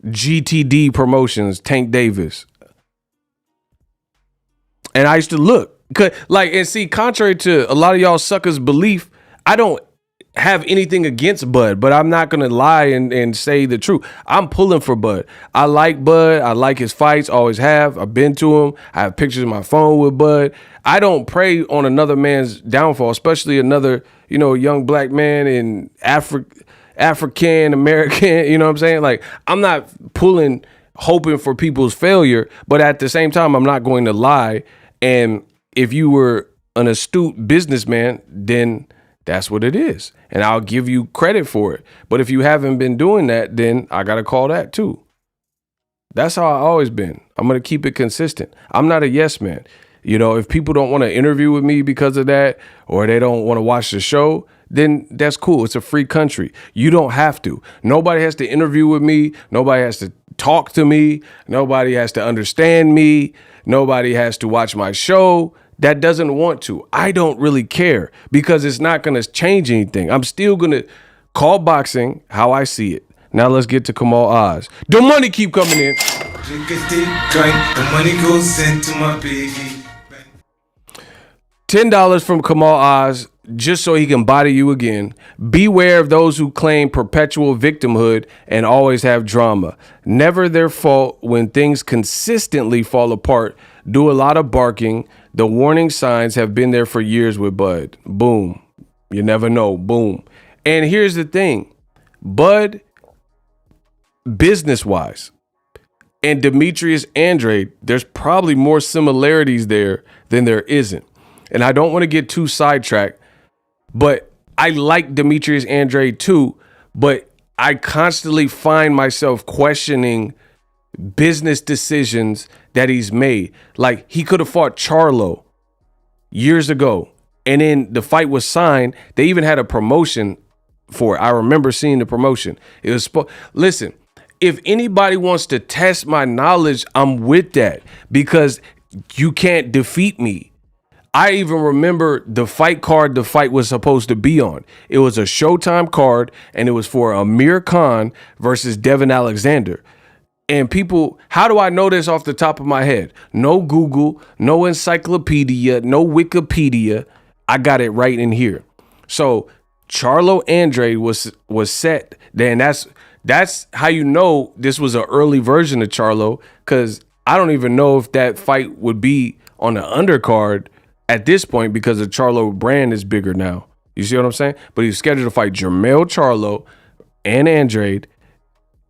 GTD Promotions, Tank Davis. And I used to look. And see, contrary to a lot of y'all suckers' belief, I don't have anything against Bud, but I'm not going to lie and say the truth. I'm pulling for Bud. I like Bud. I like his fights, always have. I've been to him. I have pictures on my phone with Bud. I don't prey on another man's downfall, especially another, young black man in African American, you know what I'm saying? Like, I'm not hoping for people's failure, but at the same time, I'm not going to lie. And if you were an astute businessman, then that's what it is. And I'll give you credit for it. But if you haven't been doing that, then I got to call that too. That's how I always been. I'm going to keep it consistent. I'm not a yes man. You know, if people don't want to interview with me because of that, or they don't want to watch the show, then that's cool. It's a free country. You don't have to. Nobody has to interview with me. Nobody has to talk to me. Nobody has to understand me. Nobody has to watch my show that doesn't want to. I don't really care because it's not going to change anything. I'm still going to call boxing how I see it. Now let's get to Kamal Oz. The money keep coming in. Drink a deep drink, the money goes into my piggy. $10 from Kamal Oz just so he can body you again. Beware of those who claim perpetual victimhood and always have drama. Never their fault when things consistently fall apart. Do a lot of barking. The warning signs have been there for years with Bud. Boom. You never know. Boom. And here's the thing. Bud, business-wise, and Demetrius Andrade, there's probably more similarities there than there isn't. And I don't want to get too sidetracked, but I like Demetrius Andrade too, but I constantly find myself questioning business decisions that he's made. Like, he could have fought Charlo years ago, and then the fight was signed. They even had a promotion for it. I remember seeing the promotion. It was listen, if anybody wants to test my knowledge, I'm with that, because you can't defeat me. I even remember the fight card the fight was supposed to be on. It was a Showtime card, and it was for Amir Khan versus Devin Alexander. And people, how do I know this off the top of my head? No Google, no encyclopedia, no Wikipedia. I got it right in here. So Charlo Andrade was set. Then that's how you know this was an early version of Charlo, because I don't even know if that fight would be on the undercard at this point, because the Charlo brand is bigger now. You see what I'm saying? But he was scheduled to fight Jermell Charlo and Andrade,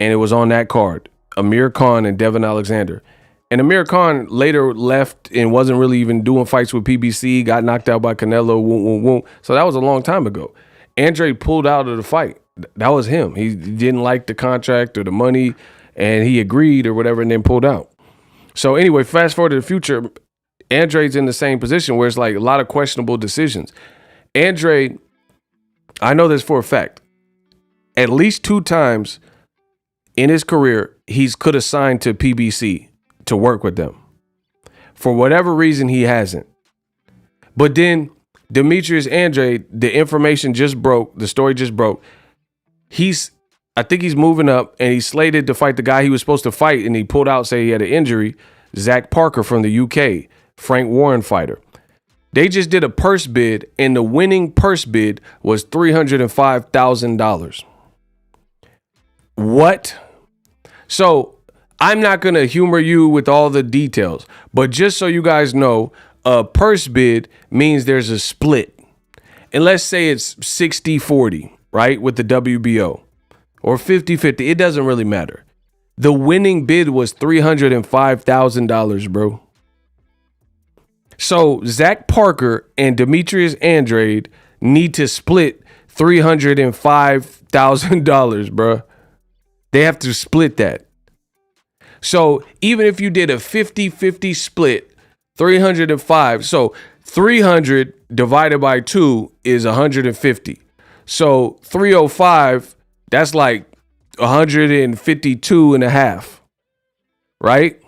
and it was on that card. Amir Khan and Devin Alexander. And Amir Khan later left and wasn't really even doing fights with PBC, got knocked out by Canelo. So that was a long time ago. Andrade pulled out of the fight. That was him. He didn't like the contract or the money, and he agreed or whatever, and then pulled out. So anyway, fast forward to the future, Andrade's in the same position where it's like a lot of questionable decisions. Andrade, I know this for a fact, at least 2 times in his career, he's could have signed to PBC to work with them. For whatever reason, he hasn't. But then Demetrius Andrade, the information just broke, the story just broke. I think he's moving up, and he's slated to fight the guy he was supposed to fight, and he pulled out, say he had an injury, Zach Parker from the UK. Frank Warren fighter. They just did a purse bid, and the winning purse bid was $305,000. What? So I'm not going to humor you with all the details, but just so you guys know, a purse bid means there's a split. And let's say it's 60-40, right, with the WBO, or 50-50. It doesn't really matter. The winning bid was $305,000, bro. So Zach Parker and Demetrius Andrade need to split $305,000, bro. They have to split that. So even if you did a 50-50 split, 305. So 300 divided by 2 is 150. So 305, that's like 152 and a half, right?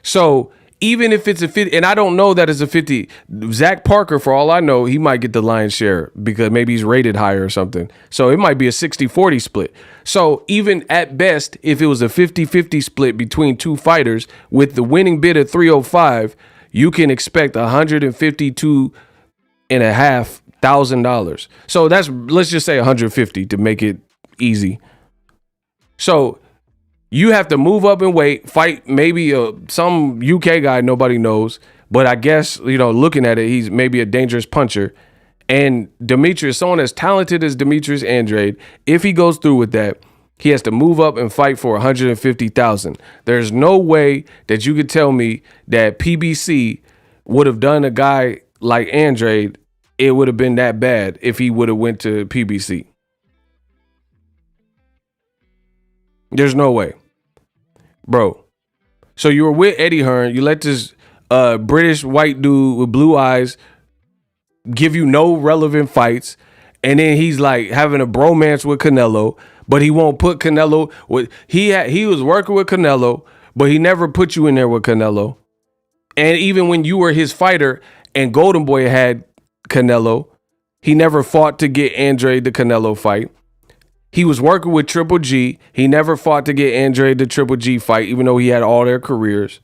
So even if it's a 50, and I don't know that it's a 50, Zach Parker, for all I know, he might get the lion's share because maybe he's rated higher or something. So it might be a 60-40 split. So even at best, if it was a 50-50 split between 2 fighters with the winning bid of 305, you can expect $152,500. So that's, let's just say 150 to make it easy. So you have to move up and weight, fight maybe some UK guy nobody knows, but I guess, you know, looking at it, he's maybe a dangerous puncher. And Demetrius, someone as talented as Demetrius Andrade, if he goes through with that, he has to move up and fight for 150,000. There's no way that you could tell me that PBC would have done a guy like Andrade. It would have been that bad if he would have went to PBC. There's no way. Bro, So you were with Eddie Hearn. You let this British white dude with blue eyes give you no relevant fights. And then he's like having a bromance with Canelo, but he won't put Canelo with he was working with Canelo, but he never put you in there with Canelo. And even when you were his fighter and Golden Boy had Canelo, he never fought to get Andrade the Canelo fight. He was working with Triple G. He never fought to get Andrade the Triple G fight, even though he had all their careers.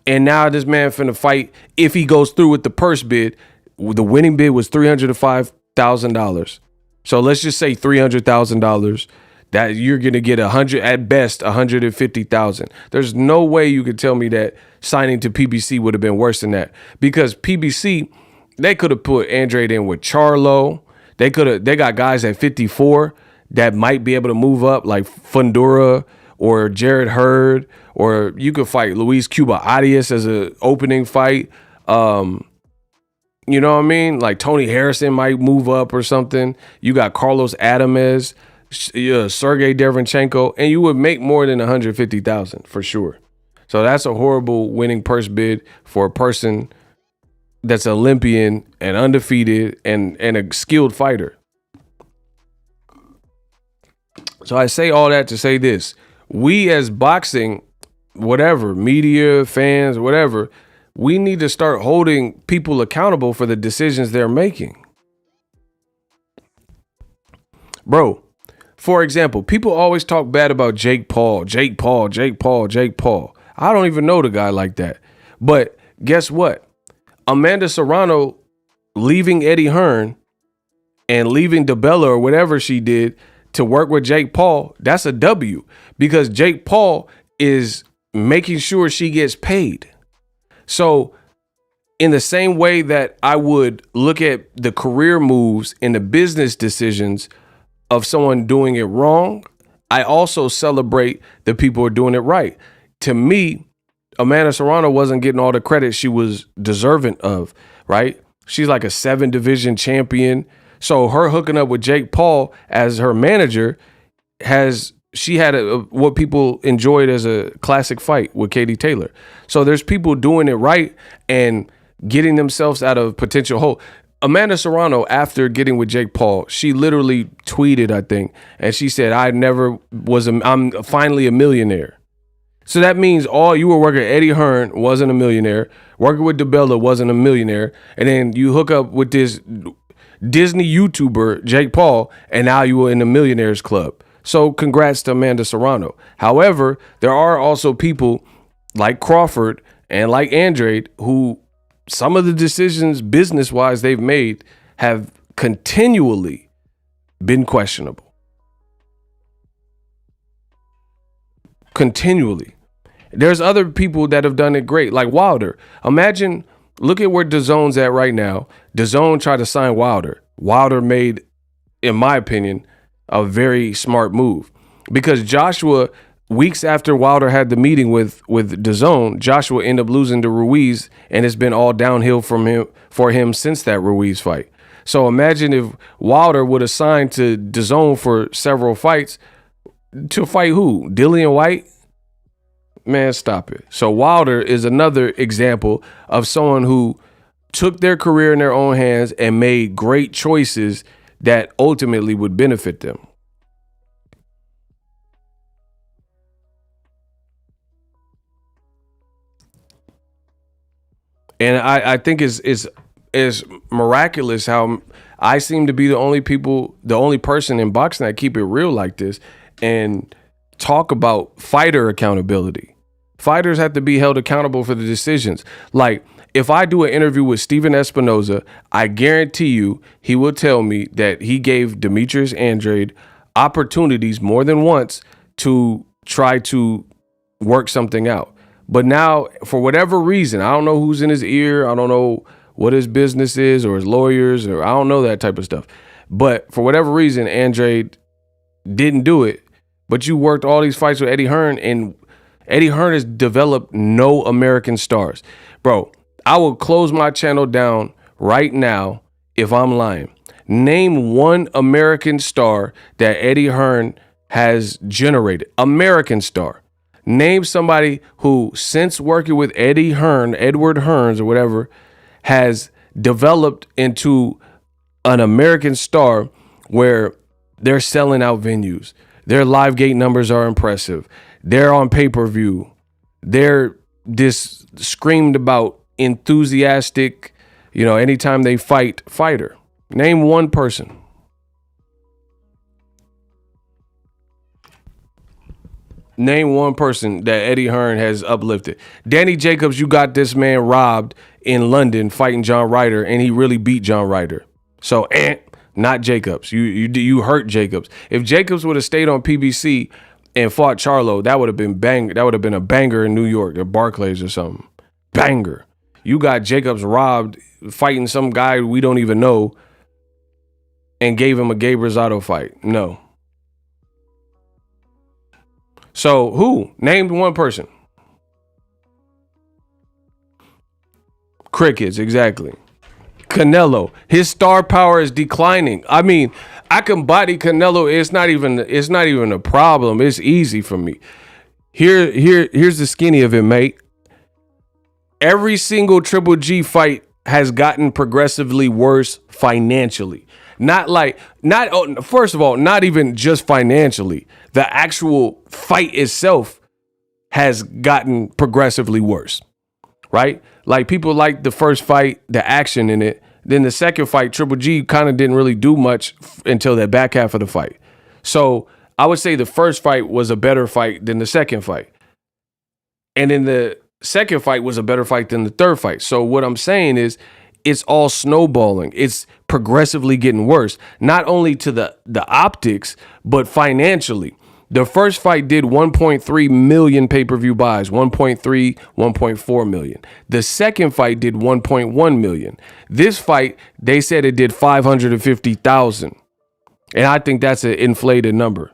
And now this man finna fight, if he goes through with the purse bid, the winning bid was $305,000. So let's just say $300,000. That you're gonna get at best $150,000. There's no way you could tell me that signing to PBC would have been worse than that, because PBC, they could have put Andrade in with Charlo. They got guys at 54 that might be able to move up, like Fundura or Jared Hurd, or you could fight Luis Cuba Arias as an opening fight. You know what I mean? Like Tony Harrison might move up or something. You got Carlos Adames, Sergey Derevchenko, and you would make more than $150,000 for sure. So that's a horrible winning purse bid for a person that's Olympian and undefeated and a skilled fighter. So I say all that to say this. We as boxing, whatever, media, fans, whatever, we need to start holding people accountable for the decisions they're making. Bro, for example, people always talk bad about Jake Paul. I don't even know the guy like that. But guess what? Amanda Serrano leaving Eddie Hearn and leaving DeBella or whatever she did to work with Jake Paul, that's a W, because Jake Paul is making sure she gets paid. So in the same way that I would look at the career moves and the business decisions of someone doing it wrong, I also celebrate the people who are doing it right. To me, Amanda Serrano wasn't getting all the credit she was deserving of, right? She's like a 7-division champion. So her hooking up with Jake Paul as her manager she had what people enjoyed as a classic fight with Katie Taylor. So there's people doing it right and getting themselves out of potential hole. Amanda Serrano, after getting with Jake Paul, she literally tweeted, I think, and she said, I'm finally a millionaire. So that means all you were working at Eddie Hearn wasn't a millionaire, working with DeBella wasn't a millionaire, and then you hook up with this Disney YouTuber, Jake Paul, and now you were in the millionaires club. So congrats to Amanda Serrano. However, there are also people like Crawford and like Andrade who some of the decisions business-wise they've made have continually been questionable. Continually. There's other people that have done it great, like Wilder. Imagine, look at where DAZN's at right now. DAZN tried to sign Wilder. Wilder made, in my opinion, a very smart move, because Joshua, weeks after Wilder had the meeting with DAZN, Joshua ended up losing to Ruiz, and it's been all downhill for him since that Ruiz fight. So imagine if Wilder would have signed to DAZN for several fights to fight who? Dillian White? Man, stop it. So Wilder is another example of someone who took their career in their own hands and made great choices that ultimately would benefit them. And I think it's miraculous how I seem to be the only person in boxing that keep it real like this and talk about fighter accountability. Fighters have to be held accountable for the decisions. Like, if I do an interview with Steven Espinoza, I guarantee you he will tell me that he gave Demetrius Andrade opportunities more than once to try to work something out. But now, for whatever reason, I don't know who's in his ear. I don't know what his business is or his lawyers, or I don't know that type of stuff. But for whatever reason, Andrade didn't do it. But you worked all these fights with Eddie Hearn, and Eddie Hearn has developed no American stars. Bro, I will close my channel down right now if I'm lying. Name one American star that Eddie Hearn has generated. American star. Name somebody who, since working with Edward Hearns or whatever, has developed into an American star where they're selling out venues. Their live gate numbers are impressive. They're on pay-per-view. They're this screamed about enthusiastic, anytime they fighter. Name one person. Name one person that Eddie Hearn has uplifted. Danny Jacobs, you got this man robbed in London fighting John Ryder, and he really beat John Ryder. So, not Jacobs. You hurt Jacobs. If Jacobs would have stayed on PBC and fought Charlo, that would have been That would have been a banger in New York at Barclays or something. Banger. You got Jacobs robbed fighting some guy we don't even know and gave him a Gabe Rosado fight. No. So who? Named one person. Crickets, exactly. Canelo, his star power is declining. I mean, I can body Canelo. It's not even a problem. It's easy for me. Here's the skinny of it, mate. Every single Triple G fight has gotten progressively worse financially. First of all, not even just financially. The actual fight itself has gotten progressively worse, right? Like, people like the first fight, the action in it. Then the second fight, Triple G kind of didn't really do much until the back half of the fight. So I would say the first fight was a better fight than the second fight. And then the second fight was a better fight than the third fight. So what I'm saying is, it's all snowballing. It's progressively getting worse, not only to the optics, but financially. The first fight did 1.3 million pay-per-view buys, 1.3, 1.4 million. The second fight did 1.1 million. This fight, they said it did 550,000. And I think that's an inflated number.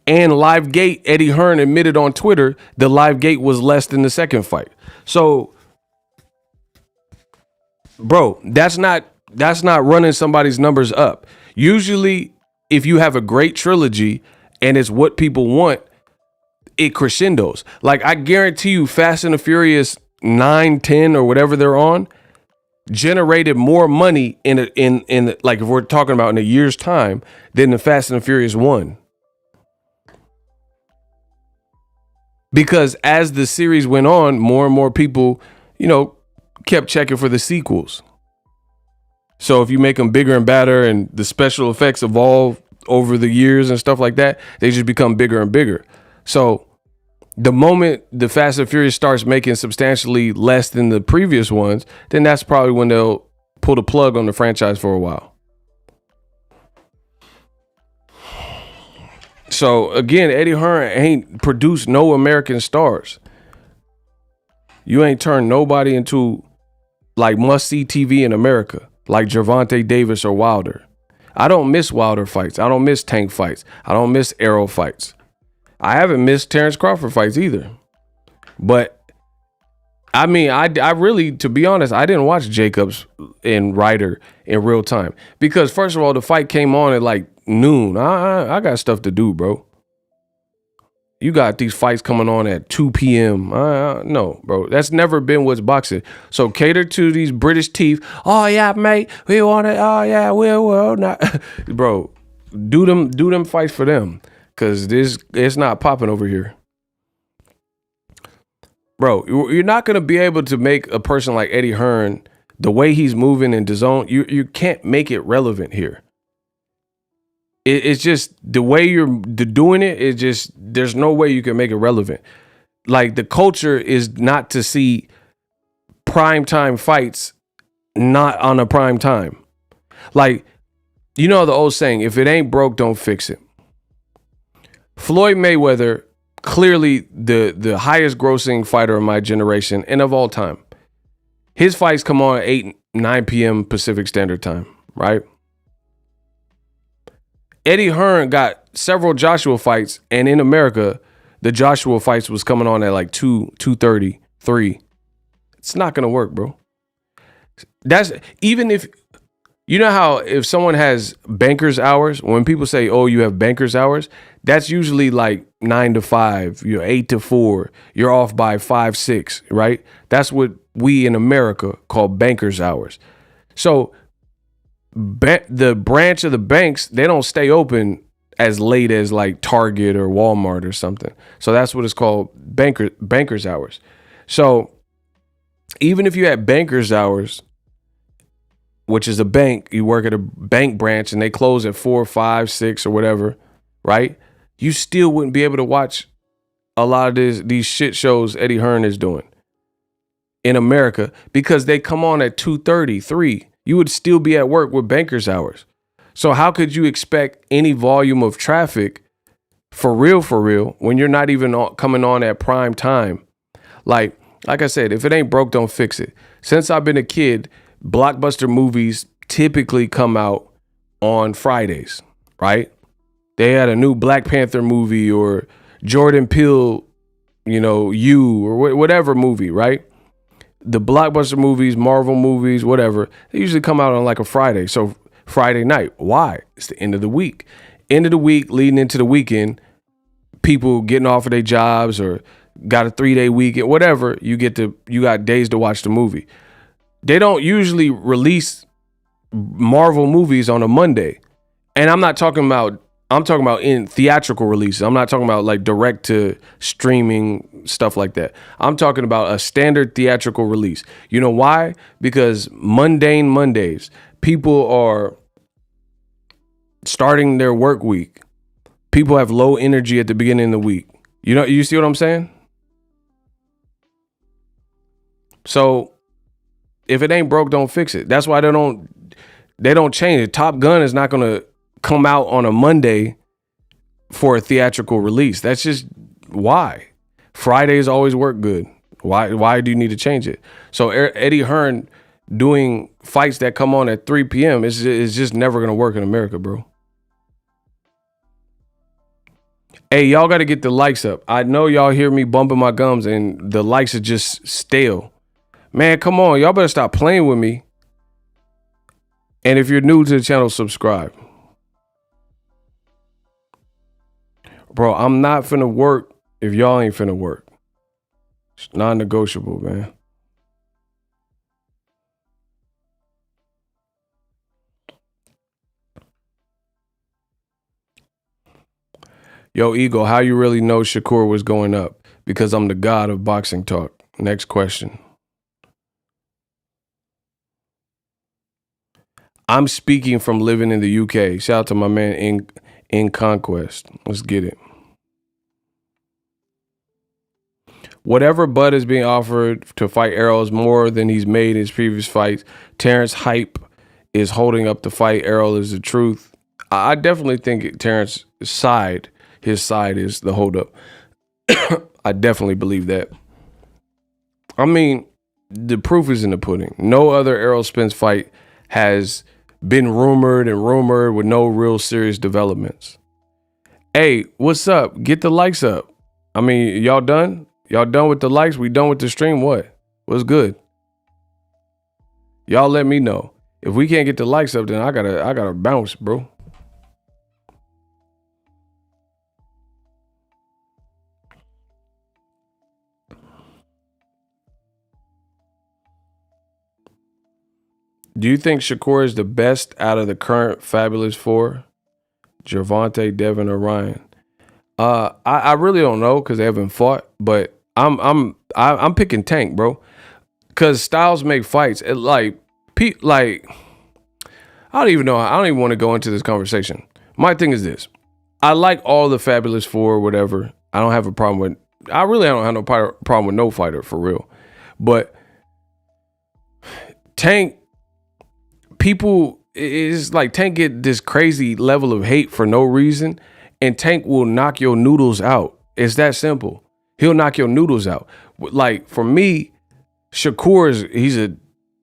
And live gate, Eddie Hearn admitted on Twitter, the live gate was less than the second fight. So, bro, that's not running somebody's numbers up. Usually, if you have a great trilogy and it's what people want, it crescendos. Like, I guarantee you, Fast and the Furious 9, 10, or whatever they're on, generated more money in like, if we're talking about in a year's time, than the Fast and the Furious 1. Because as the series went on, more and more people, kept checking for the sequels. So if you make them bigger and badder and the special effects evolve over the years and stuff like that, they just become bigger and bigger. So the moment the Fast and Furious starts making substantially less than the previous ones, then that's probably when they'll pull the plug on the franchise for a while. So again, Eddie Hearn ain't produced no American stars. You ain't turned nobody into like must-see TV in America, like Gervonta Davis or Wilder. I don't miss Wilder fights. I don't miss Tank fights. I don't miss Errol fights. I haven't missed Terrence Crawford fights either. But I mean, I really, to be honest, I didn't watch Jacobs and Ryder in real time because, first of all, the fight came on at like noon. I got stuff to do, bro. You got these fights coming on at 2 p.m. No, bro. That's never been what's boxing. So cater to these British teeth. Oh, yeah, mate. We want it. Oh, yeah, we'll not. Bro, do them fights for them because it's not popping over here. Bro, you're not going to be able to make a person like Eddie Hearn, the way he's moving in DAZN, you can't make it relevant here. It's just the way you're doing it. It's just, there's no way you can make it relevant. Like, the culture is not to see primetime fights not on a prime time. Like, the old saying, if it ain't broke, don't fix it. Floyd Mayweather, clearly the highest grossing fighter of my generation and of all time. His fights come on at 8, 9 p.m. Pacific Standard Time, right? Eddie Hearn got several Joshua fights, and in America, the Joshua fights was coming on at like 2:30, 3. It's not going to work, bro. That's even if You know how if someone has banker's hours, when people say, "Oh, you have banker's hours," that's usually like 9 to 5, 8 to 4. You're off by 5, 6, right? That's what we in America call banker's hours. So the branch of the banks, they don't stay open as late as like Target or Walmart or something. So that's what it's called, banker's hours. So even if you had banker's hours, which is a bank, you work at a bank branch and they close at 4, 5, 6 or whatever, right? You still wouldn't be able to watch a lot of these shit shows Eddie Hearn is doing in America because they come on at 2:30, 3. You would still be at work with banker's hours. So how could you expect any volume of traffic for real, when you're not even coming on at prime time? Like I said, if it ain't broke, don't fix it. Since I've been a kid, blockbuster movies typically come out on Fridays, right? They had a new Black Panther movie or Jordan Peele, or whatever movie, right? The blockbuster movies, Marvel movies, whatever, they usually come out on like a Friday. So Friday night. Why? It's the end of the week. End of the week leading into the weekend, people getting off of their jobs or got a 3-day weekend, whatever, you got days to watch the movie. They don't usually release Marvel movies on a Monday. And I'm talking about in theatrical releases. I'm not talking about like direct to streaming stuff like that. I'm talking about a standard theatrical release. You know why? Because mundane Mondays, people are starting their work week. People have low energy at the beginning of the week. You see what I'm saying? So if it ain't broke, don't fix it. That's why they don't change it. Top Gun is not going to come out on a Monday for a theatrical release. That's just why. Fridays always work good. Why do you need to change it? So Eddie Hearn doing fights that come on at 3 p.m. is just never going to work in America, bro. Hey, y'all got to get the likes up. I know y'all hear me bumping my gums and the likes are just stale. Man, come on. Y'all better stop playing with me. And if you're new to the channel, subscribe. Bro, I'm not finna work if y'all ain't finna work. It's non-negotiable, man. Yo, Eagle, how you really know Shakur was going up? Because I'm the god of boxing talk. Next question. I'm speaking from living in the UK. Shout out to my man in Conquest. Let's get it. Whatever Bud is being offered to fight Errol is more than he's made in his previous fights. Terrence hype is holding up the fight. Errol is the truth. I definitely think Terrence's side, his side is the holdup. I definitely believe that. I mean, the proof is in the pudding. No other Errol Spence fight has been rumored with no real serious developments. Hey, what's up? Get the likes up. I mean, y'all done? Y'all done with the likes? We done with the stream? What's good? Y'all let me know. If we can't get the likes up, then I gotta bounce, bro. Do you think Shakur is the best out of the current Fabulous Four? Gervonta, Devin, or Ryan? I really don't know because they haven't fought, but I'm picking Tank, bro. Because styles make fights. I don't even know. I don't even want to go into this conversation. My thing is this: I like all the Fabulous Four, whatever. I don't have a problem with. I really don't have no problem with no fighter for real, but Tank. People, it's like Tank get this crazy level of hate for no reason, and Tank will knock your noodles out. It's that simple. He'll knock your noodles out. Like for me, Shakur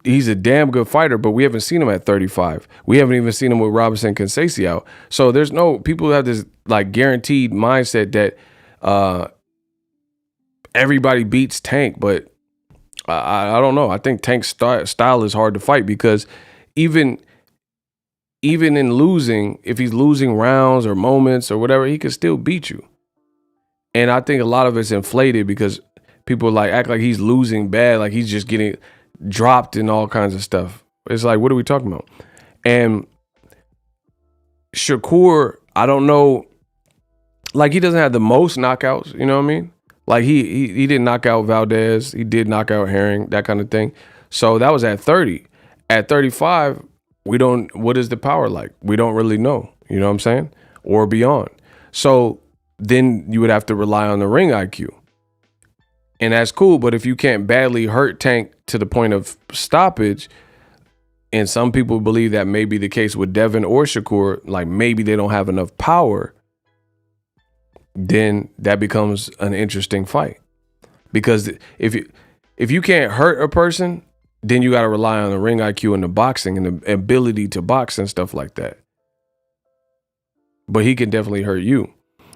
he's a damn good fighter, but we haven't seen him at 35. We haven't even seen him with Robinson Conceição. So there's no people have this like guaranteed mindset that everybody beats Tank, but I don't know. I think Tank's style is hard to fight because even even in losing, if he's losing rounds or moments or whatever, he can still beat you. And I think a lot of it's inflated because people like act like he's losing bad, like he's just getting dropped and all kinds of stuff. It's like, what are we talking about? And Shakur, I don't know, like he doesn't have the most knockouts, you know what I mean? Like he didn't knock out Valdez, he did knock out Herring, that kind of thing. So that was at 30. At 35, what is the power like? We don't really know, you know what I'm saying? Or beyond. So then you would have to rely on the ring IQ. And that's cool, but if you can't badly hurt Tank to the point of stoppage, and some people believe that may be the case with Devin or Shakur, like maybe they don't have enough power, then that becomes an interesting fight. Because if you can't hurt a person, then you got to rely on the ring IQ and the boxing and the ability to box and stuff like that. But he can definitely hurt you.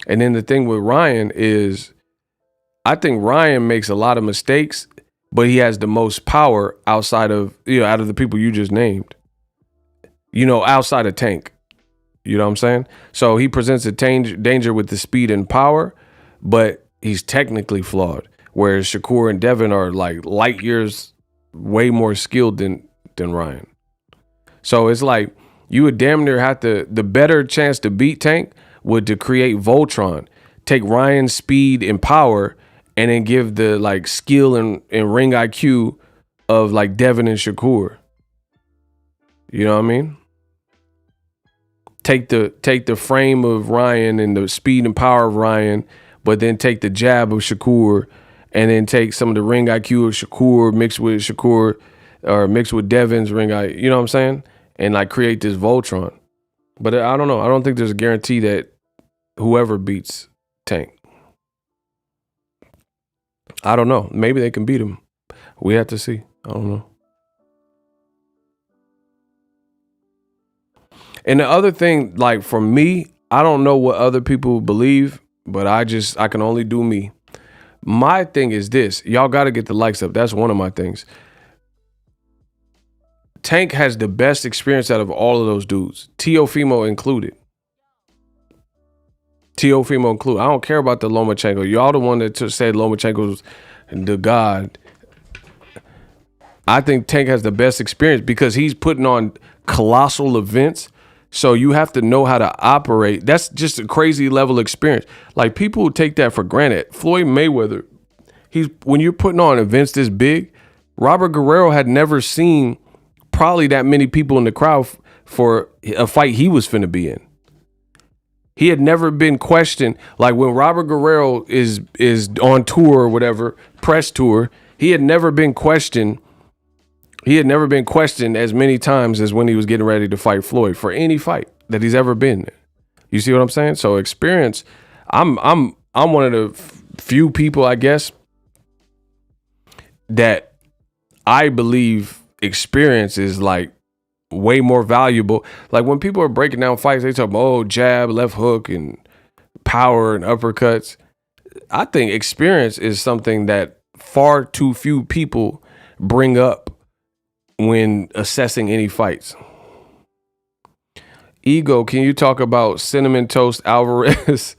And then the thing with Ryan is, I think Ryan makes a lot of mistakes, but he has the most power outside of, out of the people you just named, outside of Tank. You know what I'm saying? So he presents a danger with the speed and power, but he's technically flawed. Whereas Shakur and Devin are like light years way more skilled than Ryan. So it's like you would damn near have the better chance to beat Tank would to create Voltron, take Ryan's speed and power, and then give the like skill and ring IQ of like Devin and Shakur. You know what I mean? Take the frame of Ryan and the speed and power of Ryan, but then take the jab of Shakur, and then take some of the ring IQ of Shakur mixed with Devin's ring IQ. You know what I'm saying? And like create this Voltron. But I don't know. I don't think there's a guarantee that whoever beats Tank. I don't know. Maybe they can beat him. We have to see. I don't know. And the other thing, like for me, I don't know what other people believe, but I can only do me. My thing is this. Y'all got to get the likes up. That's one of my things. Tank has the best experience out of all of those dudes, Teofimo included. Teofimo included. I don't care about the Lomachenko. Y'all the one that said Lomachenko's the god. I think Tank has the best experience because he's putting on colossal events. So you have to know how to operate. That's just a crazy level of experience. Like people take that for granted. Floyd Mayweather, when you're putting on events this big, Robert Guerrero had never seen probably that many people in the crowd for a fight he was finna be in. He had never been questioned. Like when Robert Guerrero is on tour or whatever, press tour, he had never been questioned. He had never been questioned as many times as when he was getting ready to fight Floyd for any fight that he's ever been in. You see what I'm saying? So experience. I'm one of the few people, I guess, that I believe experience is like way more valuable. Like when people are breaking down fights, they talk about jab, left hook, and power and uppercuts. I think experience is something that far too few people bring up when assessing any fights. Ego, can you talk about Cinnamon Toast Alvarez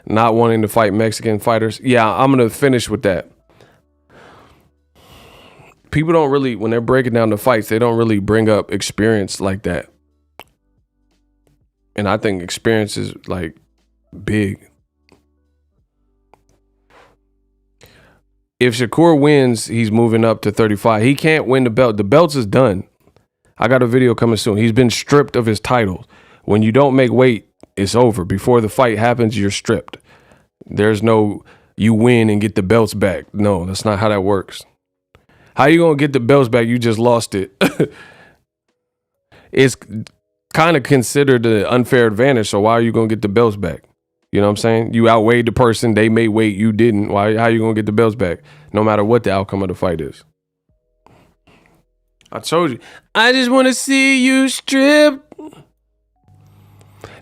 not wanting to fight Mexican fighters? Yeah, I'm going to finish with that. People don't really, when they're breaking down the fights, they don't really bring up experience like that. And I think experience is like big. If Shakur wins, he's moving up to 35. He can't win the belt. The belts is done. I got a video coming soon. He's been stripped of his titles. When you don't make weight, it's over. Before the fight happens, you're stripped. There's no you win and get the belts back. No, that's not how that works. How you going to get the belts back? You just lost it. It's kind of considered an unfair advantage. So why are you going to get the belts back? You know what I'm saying? You outweighed the person. They made weight. You didn't. Why? How you going to get the belts back? No matter what the outcome of the fight is. I told you. I just want to see you stripped.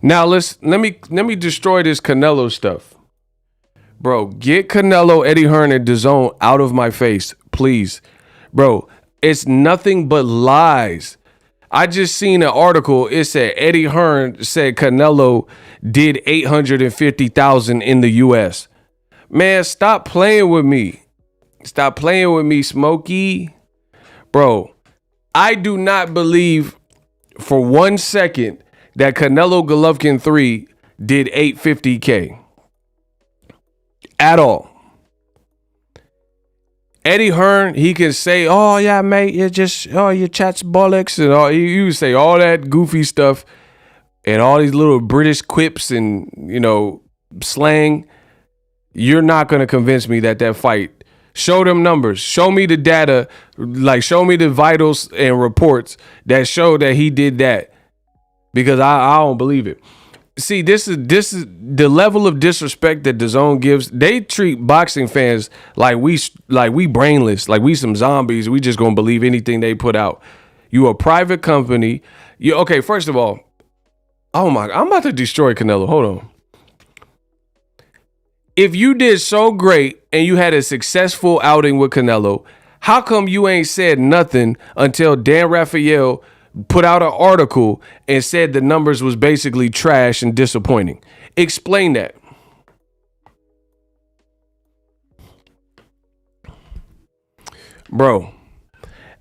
Now let me destroy this Canelo stuff. Bro, get Canelo, Eddie Hearn, and DAZN out of my face, please. Bro, it's nothing but lies. I just seen an article. It said Eddie Hearn said Canelo did 850,000 in the U.S. Man, stop playing with me. Stop playing with me, Smokey. Bro, I do not believe for 1 second that Canelo Golovkin 3 did 850K. At all. Eddie Hearn, he can say, oh, yeah, mate, you're just, oh, your chat's bollocks. And all, you say all that goofy stuff and all these little British quips and, you know, slang. You're not going to convince me that fight. Show them numbers. Show me the data. Like, show me the vitals and reports that show that he did that. Because I don't believe it. See, this is the level of disrespect that DAZN gives. They treat boxing fans like we brainless, like we some zombies. We just gonna believe anything they put out. You a private company. You okay? First of all, oh my, I'm about to destroy Canelo. Hold on. If you did so great and you had a successful outing with Canelo, how come you ain't said nothing until Dan Rafael put out an article and said the numbers was basically trash and disappointing? Explain that. Bro,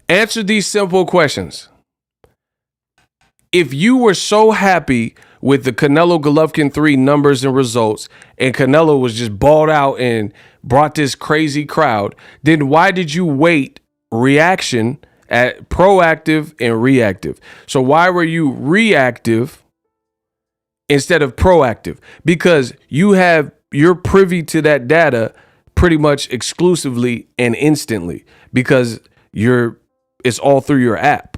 answer these simple questions. If you were so happy with the Canelo Golovkin 3 numbers and results and Canelo was just balled out and brought this crazy crowd, then why did you wait reaction at proactive and reactive? So why were you reactive instead of proactive? Because you're privy to that data pretty much exclusively and instantly because it's all through your app.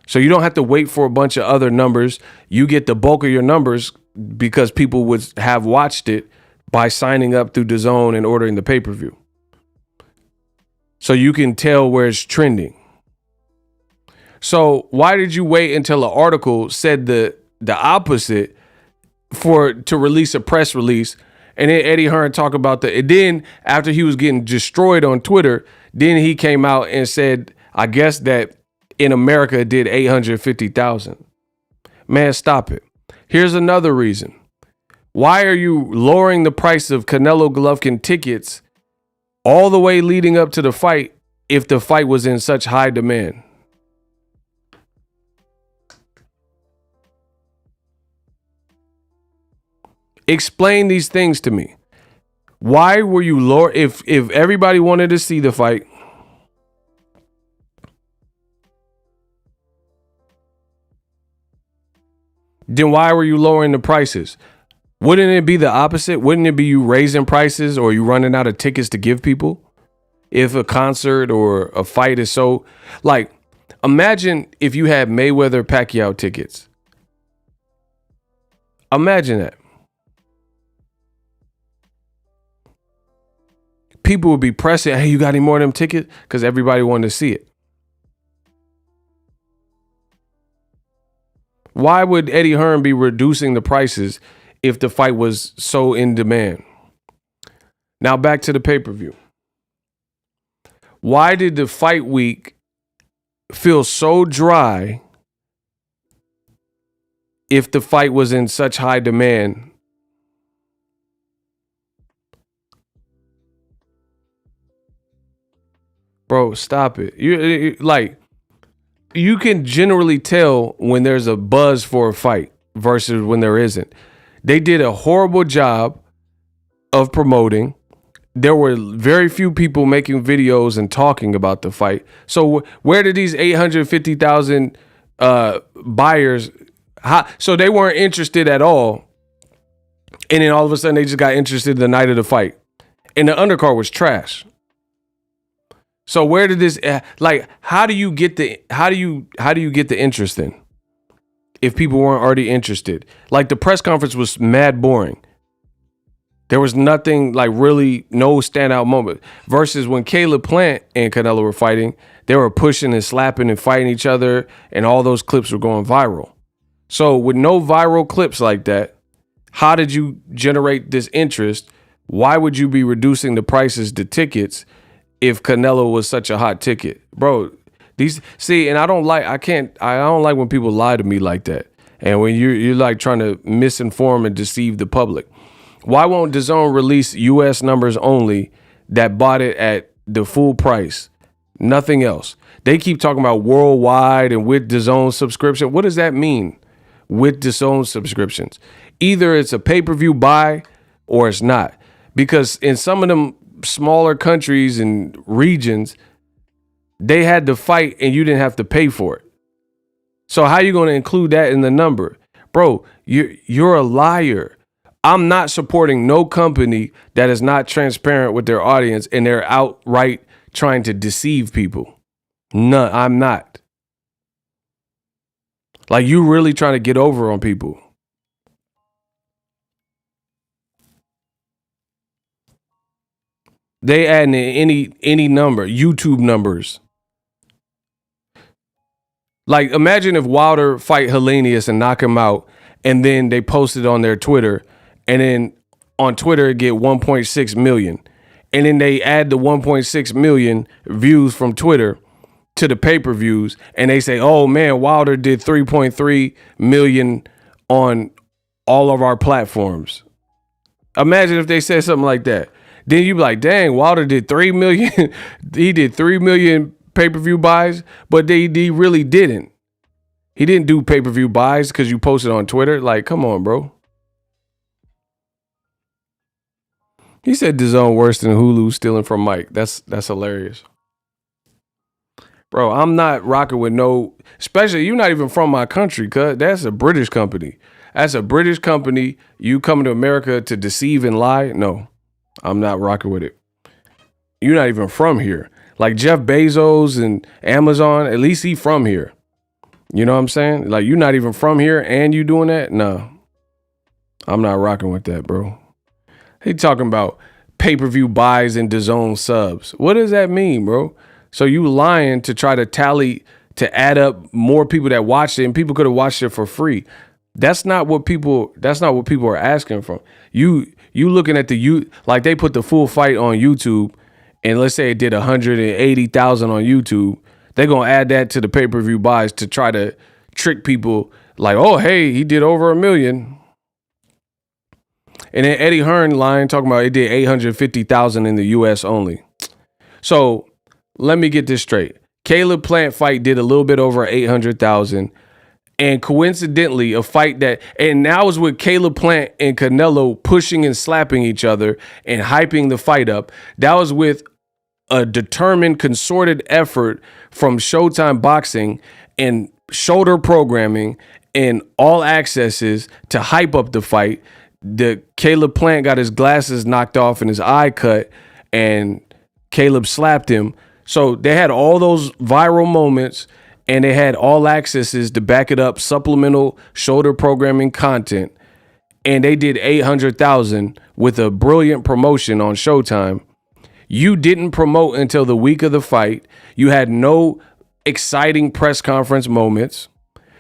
So you don't have to wait for a bunch of other numbers. You get the bulk of your numbers because people would have watched it by signing up through DAZN and ordering the pay-per-view. So you can tell where it's trending. So why did you wait until an article said the opposite to release a press release? And then Eddie Hearn talk about that. And then after he was getting destroyed on Twitter, then he came out and said, I guess that in America it did 850,000. Man, stop it. Here's another reason. Why are you lowering the price of Canelo Golovkin tickets all the way leading up to the fight if the fight was in such high demand? Explain these things to me. Why were you lower? If everybody wanted to see the fight, then why were you lowering the prices? Wouldn't it be the opposite? Wouldn't it be you raising prices or you running out of tickets to give people? If a concert or a fight is so, like, imagine if you had Mayweather Pacquiao tickets. Imagine that. People would be pressing, hey, you got any more of them tickets? Because everybody wanted to see it. Why would Eddie Hearn be reducing the prices if the fight was so in demand? Now back to the pay-per-view. Why did the fight week feel so dry if the fight was in such high demand? Bro, stop it. You can generally tell when there's a buzz for a fight versus when there isn't. They did a horrible job of promoting. There were very few people making videos and talking about the fight. So where did these 850,000 buyers? So they weren't interested at all. And then all of a sudden they just got interested the night of the fight. And the undercard was trash. So where did this how do you get the interest in if people weren't already interested? Like the press conference was mad boring. There was nothing, like, really no standout moment versus when Caleb Plant and Canelo were fighting, they were pushing and slapping and fighting each other and all those clips were going viral. So with no viral clips like that, how did you generate this interest? Why would you be reducing the prices to tickets if Canelo was such a hot ticket? Bro, And I don't like when people lie to me like that. And when you're like trying to misinform and deceive the public. Why won't DAZN release US numbers only that bought it at the full price? Nothing else. They keep talking about worldwide and with DAZN subscription. What does that mean? With DAZN subscriptions? Either it's a pay-per-view buy or it's not. Because in some of them smaller countries and regions, they had to fight and you didn't have to pay for it. So how are you going to include that in the number? Bro, you're a liar. I'm not supporting no company that is not transparent with their audience and they're outright trying to deceive people. No, I'm not. Like, you really trying to get over on people. They add in any number, YouTube numbers. Like, imagine if Wilder fight Hellenius and knock him out, and then they post it on their Twitter, and then on Twitter it get 1.6 million. And then they add the 1.6 million views from Twitter to the pay-per-views, and they say, oh man, Wilder did 3.3 million on all of our platforms. Imagine if they said something like that. Then you'd be like, dang, Wilder did 3 million. He did 3 million pay-per-view buys, but he really didn't. He didn't do pay-per-view buys because you posted on Twitter. Like, come on, bro. He said DAZN worse than Hulu stealing from Mike. That's hilarious. Bro, I'm not rocking with no, especially you're not even from my country, cuz that's a British company. That's a British company. You coming to America to deceive and lie? No, I'm not rocking with it. You're not even from here. Like Jeff Bezos and Amazon, at least he from here. You know what I'm saying? Like, you're not even from here and you doing that? No, I'm not rocking with that, bro. He talking about pay-per-view buys and DAZN subs. What does that mean, bro? So you lying to try to to add up more people that watched it, and people could have watched it for free. That's not what people are asking for. You looking at like they put the full fight on YouTube, and let's say it did 180,000 on YouTube. They're going to add that to the pay-per-view buys to try to trick people like, oh, hey, he did over 1 million. And then Eddie Hearn lying, talking about it did 850,000 in the US only. So let me get this straight. Caleb Plant fight did a little bit over 800,000. And coincidentally, a fight and that was with Caleb Plant and Canelo pushing and slapping each other and hyping the fight up. That was with a determined, concerted effort from Showtime Boxing and shoulder programming and all accesses to hype up the fight. The Caleb Plant got his glasses knocked off and his eye cut, and Caleb slapped him. So they had all those viral moments, and they had all accesses to back it up, supplemental shoulder programming content. And they did 800,000 with a brilliant promotion on Showtime. You didn't promote until the week of the fight. You had no exciting press conference moments.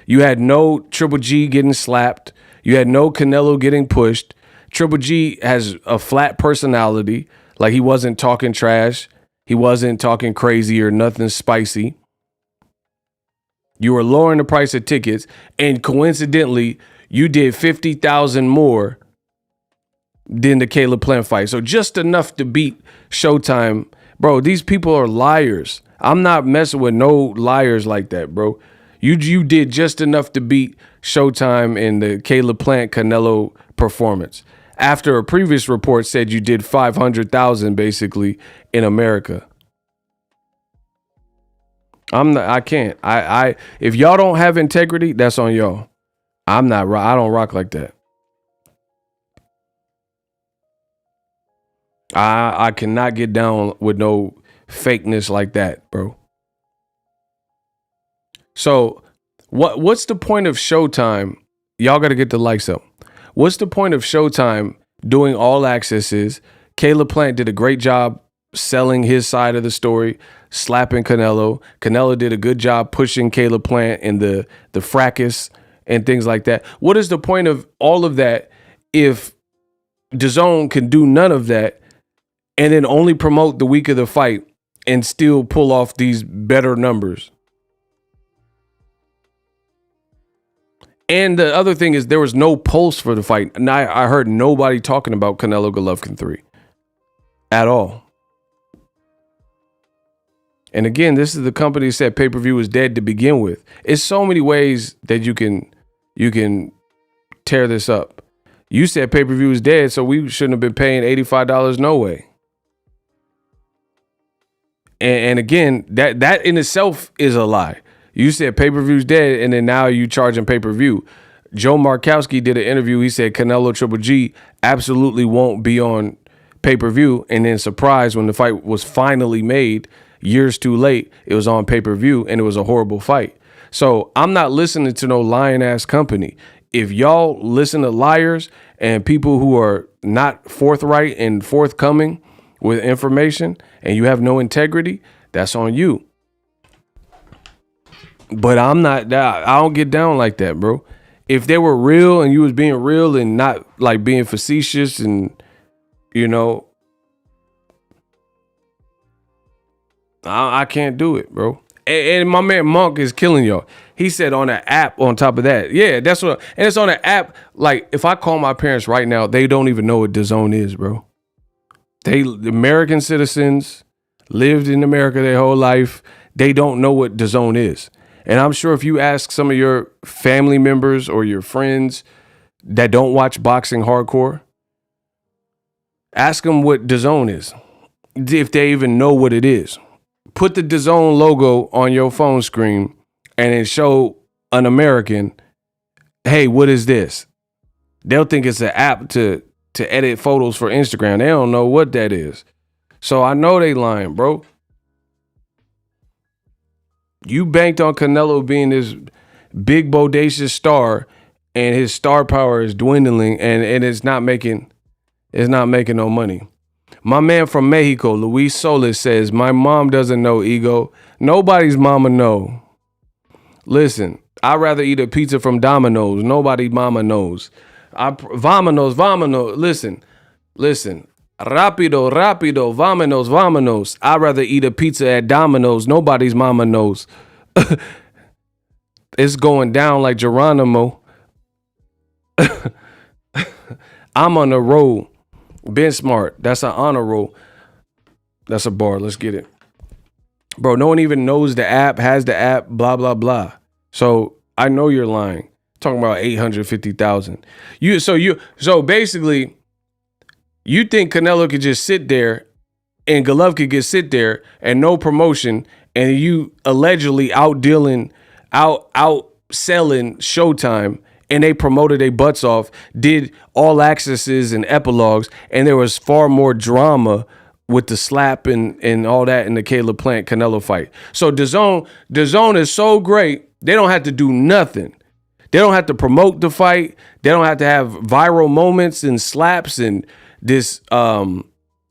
You had no Triple G getting slapped. You had no Canelo getting pushed. Triple G has a flat personality. Like, he wasn't talking trash. He wasn't talking crazy or nothing spicy. You were lowering the price of tickets, and coincidentally, you did 50,000 more than the Caleb Plant fight. So just enough to beat Showtime. Bro, these people are liars. I'm not messing with no liars like that, bro. You did just enough to beat Showtime in the Caleb Plant Canelo performance. After a previous report said you did 500,000 basically in America. I can't. If y'all don't have integrity, that's on y'all. I don't rock like that. I cannot get down with no fakeness like that, bro. So what's the point of Showtime? Y'all got to get the likes up. What's the point of Showtime doing all accesses? Caleb Plant did a great job selling his side of the story, slapping Canelo. Canelo did a good job pushing Caleb Plant in the fracas and things like that. What is the point of all of that if DAZN can do none of that and then only promote the week of the fight and still pull off these better numbers? And the other thing is there was no pulse for the fight. And I heard nobody talking about Canelo Golovkin 3 at all. And again, this is the company that said pay-per-view was dead to begin with. It's so many ways that you can tear this up. You said pay-per-view is dead, so we shouldn't have been paying $85 no way. And again, that in itself is a lie. You said pay-per-view's dead, and then now you charging pay-per-view. Joe Markowski did an interview. He said Canelo Triple G absolutely won't be on pay-per-view. And then surprised when the fight was finally made, years too late, it was on pay-per-view, and it was a horrible fight. So I'm not listening to no lying-ass company. If y'all listen to liars and people who are not forthright and forthcoming with information and you have no integrity, that's on you. But I'm not, I don't get down like that, bro. If they were real and you was being real and not like being facetious and, you know, I can't do it, bro. And my man Monk is killing y'all. He said on an app on top of that. Yeah, that's what, and it's on an app. Like if I call my parents right now, they don't even know what DAZN is, bro. They American citizens, lived in America their whole life. They don't know what DAZN is. And I'm sure if you ask some of your family members or your friends that don't watch boxing hardcore, ask them what DAZN is, if they even know what it is. Put the DAZN logo on your phone screen and then show an American, hey, what is this? They'll think it's an app to edit photos for Instagram. They don't know what that is. So I know they lying, bro. You banked on Canelo being this big bodacious star, and his star power is dwindling, and it's not making no money. My man from Mexico, Luis Solis, says, my mom doesn't know, Ego. Nobody's mama know. Listen, I'd rather eat a pizza from Domino's. Nobody's mama knows. Vámonos. Listen. Rápido, vámonos. I'd rather eat a pizza at Domino's. Nobody's mama knows. It's going down like Geronimo. I'm on the road. Ben Smart. That's an honor roll. That's a bar. Let's get it. Bro, no one even knows the app, has the app, blah, blah, blah. So I know you're lying. Talking about 850,000. So basically, you think Canelo could just sit there and Golovkin could sit there and no promotion, and you allegedly outselling Showtime, and they promoted their butts off, did all accesses and epilogues, and there was far more drama with the slap and all that in the Caleb Plant Canelo fight. So DAZN is so great, they don't have to do nothing. They don't have to promote the fight. They don't have to have viral moments and slaps and this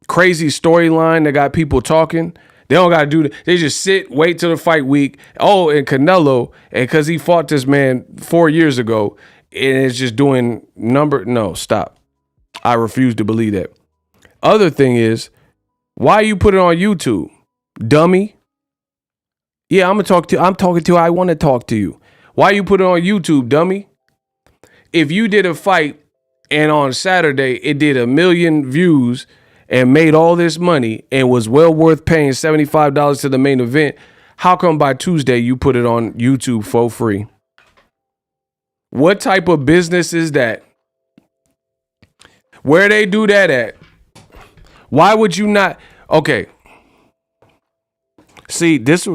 crazy storyline that got people talking. They don't got to do that. They just sit, wait till the fight week. Oh, and Canelo, and because he fought this man 4 years ago, and it's just doing no, stop. I refuse to believe that. Other thing is, why you put it on YouTube, dummy? Yeah, I'm talking to you. I want to talk to you. Why you put it on YouTube, dummy? If you did a fight and on Saturday it did 1 million views and made all this money and was well worth paying $75 to the main event, how come by Tuesday you put it on YouTube for free? What type of business is that? Where they do that at? Why would you not? Okay. See, this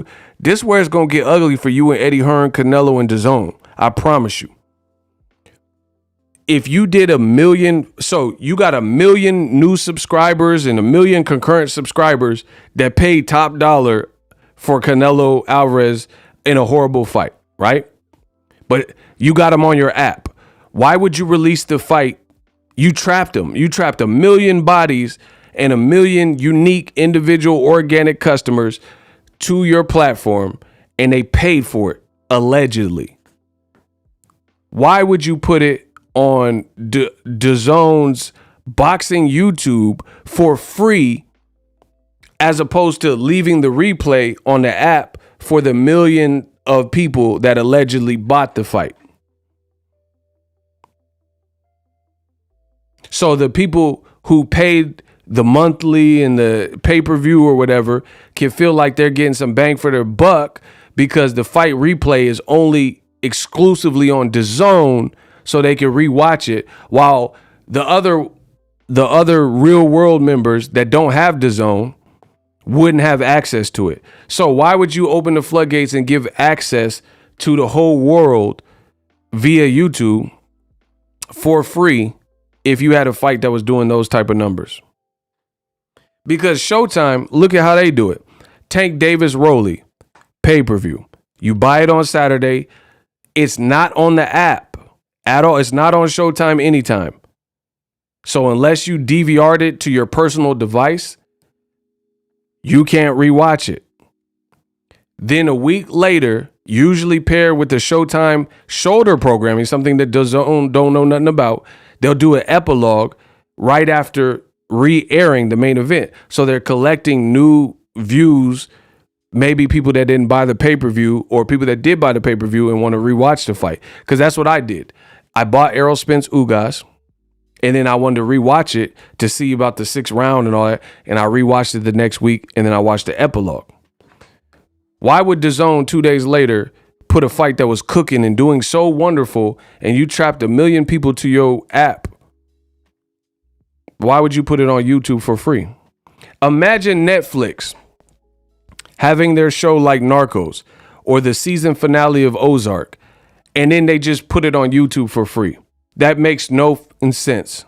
where it's going to get ugly for you and Eddie Hearn, Canelo, and DAZN. I promise you. If you did 1 million, so you got 1 million new subscribers and 1 million concurrent subscribers that paid top dollar for Canelo Alvarez in a horrible fight, right? But you got them on your app. Why would you release the fight? You trapped them. You trapped 1 million bodies and 1 million unique individual organic customers to your platform, and they paid for it, allegedly. Why would you put it on DAZN's boxing YouTube for free as opposed to leaving the replay on the app for the 1 million of people that allegedly bought the fight? So the people who paid the monthly and the pay-per-view or whatever can feel like they're getting some bang for their buck because the fight replay is only exclusively on DAZN, so they can rewatch it, while the other real world members that don't have DAZN wouldn't have access to it. So why would you open the floodgates and give access to the whole world via YouTube for free if you had a fight that was doing those type of numbers? Because Showtime, look at how they do it. Tank Davis Roley, pay-per-view. You buy it on Saturday. It's not on the app at all. It's not on Showtime anytime. So unless you DVR'd it to your personal device, you can't rewatch it. Then a week later, usually paired with the Showtime shoulder programming, something that DAZN don't know nothing about, they'll do an epilogue right after re-airing the main event. So they're collecting new views, maybe people that didn't buy the pay-per-view or people that did buy the pay-per-view and want to rewatch the fight. Because that's what I did. I bought Errol Spence Ugas, and then I wanted to rewatch it to see about the 6th round and all that. And I rewatched it the next week, and then I watched the epilogue. Why would DAZN 2 days later put a fight that was cooking and doing so wonderful, and you trapped 1 million people to your app? Why would you put it on YouTube for free? Imagine Netflix having their show like Narcos or the season finale of Ozark, and then they just put it on YouTube for free. That makes no sense.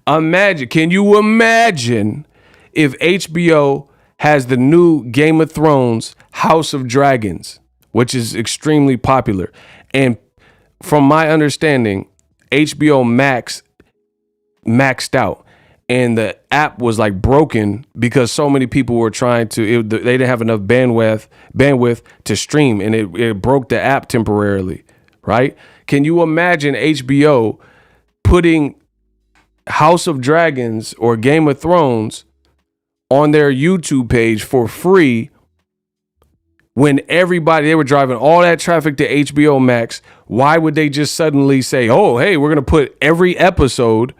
Can you imagine if HBO has the new Game of Thrones House of Dragons, which is extremely popular, and from my understanding, HBO Max maxed out, and the app was like broken because so many people were trying to, they didn't have enough bandwidth to stream, and it broke the app temporarily, right? Can you imagine HBO putting House of Dragons or Game of Thrones on their YouTube page for free when they were driving all that traffic to HBO Max? Why would they just suddenly say, oh, hey, we're going to put every episode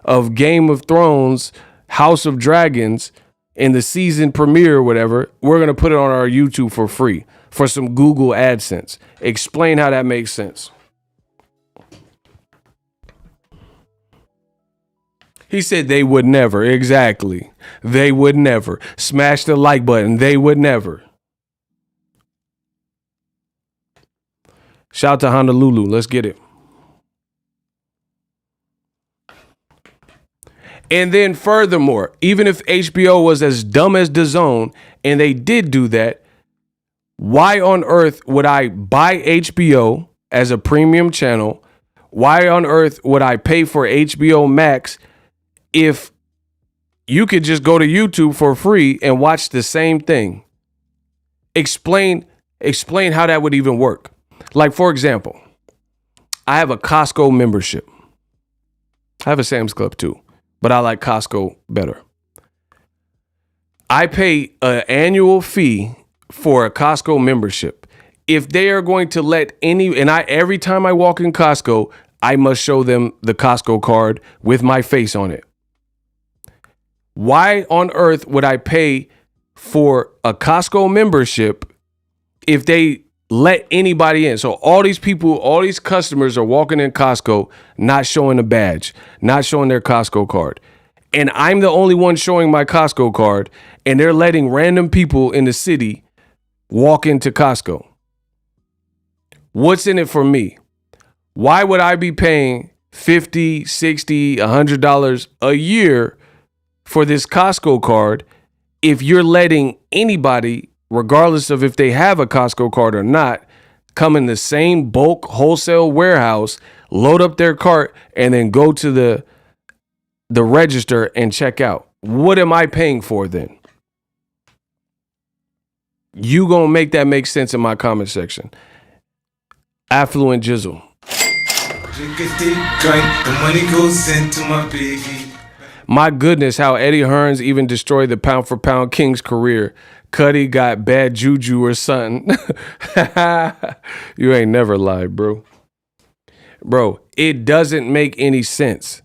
of Game of Thrones, House of Dragons, in the season premiere or whatever, we're going to put it on our YouTube for free for some Google AdSense? Explain how that makes sense. He said they would never. Exactly. They would never. Smash the like button. They would never. Shout out to Honolulu. Let's get it. And then furthermore, even if HBO was as dumb as DAZN and they did do that, why on earth would I buy HBO as a premium channel? Why on earth would I pay for HBO Max if you could just go to YouTube for free and watch the same thing? Explain how that would even work. Like, for example, I have a Costco membership. I have a Sam's Club too, but I like Costco better. I pay an annual fee for a Costco membership. If they are going to let every time I walk in Costco, I must show them the Costco card with my face on it. Why on earth would I pay for a Costco membership if they let anybody in? So all these people, all these customers are walking in Costco, not showing a badge, not showing their Costco card. And I'm the only one showing my Costco card, and they're letting random people in the city walk into Costco. What's in it for me? Why would I be paying $50, $60, $100 a year for this Costco card if you're letting anybody, regardless of if they have a Costco card or not, come in the same bulk wholesale warehouse, load up their cart, and then go to the register and check out? What am I paying for then? You gonna make that make sense in my comment section. Affluent Jizzle. Drink a deep drink, the money goes into my biggie. My goodness, how Eddie Hearns even destroyed the pound for pound King's career. Cuddy got bad juju or something. You ain't never lied, bro. Bro, it doesn't make any sense.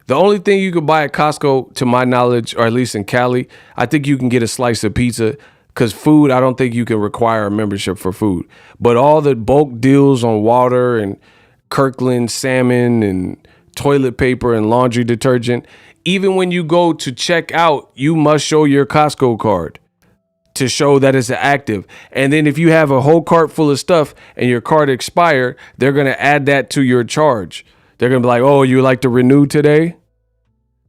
The only thing you could buy at Costco, to my knowledge, or at least in Cali, I think you can get a slice of pizza, because food, I don't think you can require a membership for food. But all the bulk deals on water and Kirkland salmon and toilet paper and laundry detergent, even when you go to check out, you must show your Costco card to show that it's active. And then if you have a whole cart full of stuff and your card expired, they're going to add that to your charge. They're going to be like, oh, you like to renew today?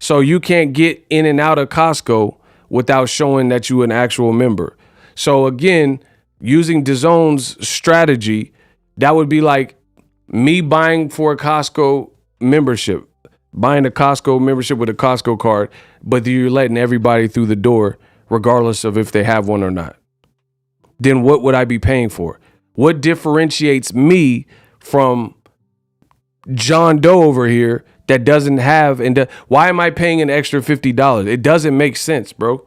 So you can't get in and out of Costco without showing that you're an actual member. So again, using DAZN's strategy, that would be like me buying for a Costco membership, buying a Costco membership with a Costco card, but you're letting everybody through the door, regardless of if they have one or not. Then what would I be paying for? What differentiates me from John Doe over here that doesn't have, and why am I paying an extra $50? It doesn't make sense, bro.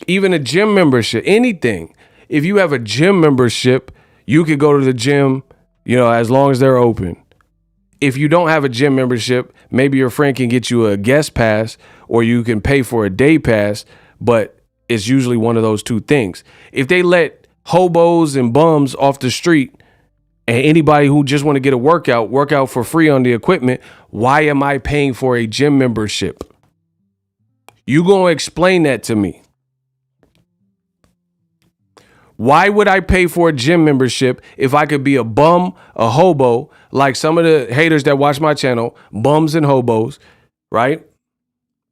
Even a gym membership, anything. If you have a gym membership, you could go to the gym, as long as they're open. If you don't have a gym membership, maybe your friend can get you a guest pass, or you can pay for a day pass, but it's usually one of those two things. If they let hobos and bums off the street, and anybody who just want to get a work out for free on the equipment, why am I paying for a gym membership? You gonna explain that to me. Why would I pay for a gym membership if I could be a bum, a hobo, like some of the haters that watch my channel, bums and hobos, right?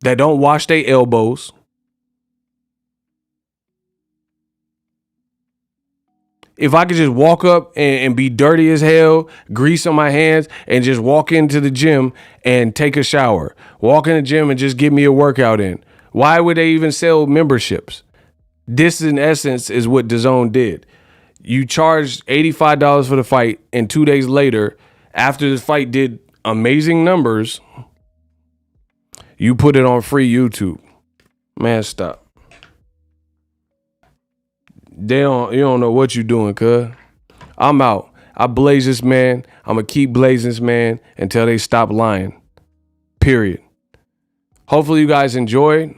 That don't wash their elbows. If I could just walk up and be dirty as hell, grease on my hands, and just walk into the gym and take a shower, walk in the gym and just get me a workout in. Why would they even sell memberships? This, in essence, is what DAZN did. You charged $85 for the fight, and 2 days later, after the fight did amazing numbers, you put it on free YouTube. Man, stop. You don't know what you're doing, cuz. I'm out. I blaze this man. I'm going to keep blazing this man until they stop lying. Period. Hopefully you guys enjoyed.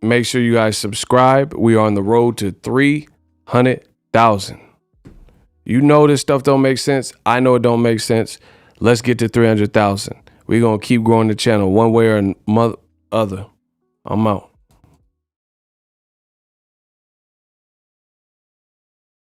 Make sure you guys subscribe. We are on the road to 300,000. You know this stuff don't make sense. I know it don't make sense. Let's get to 300,000. We're going to keep growing the channel one way or other. I'm out.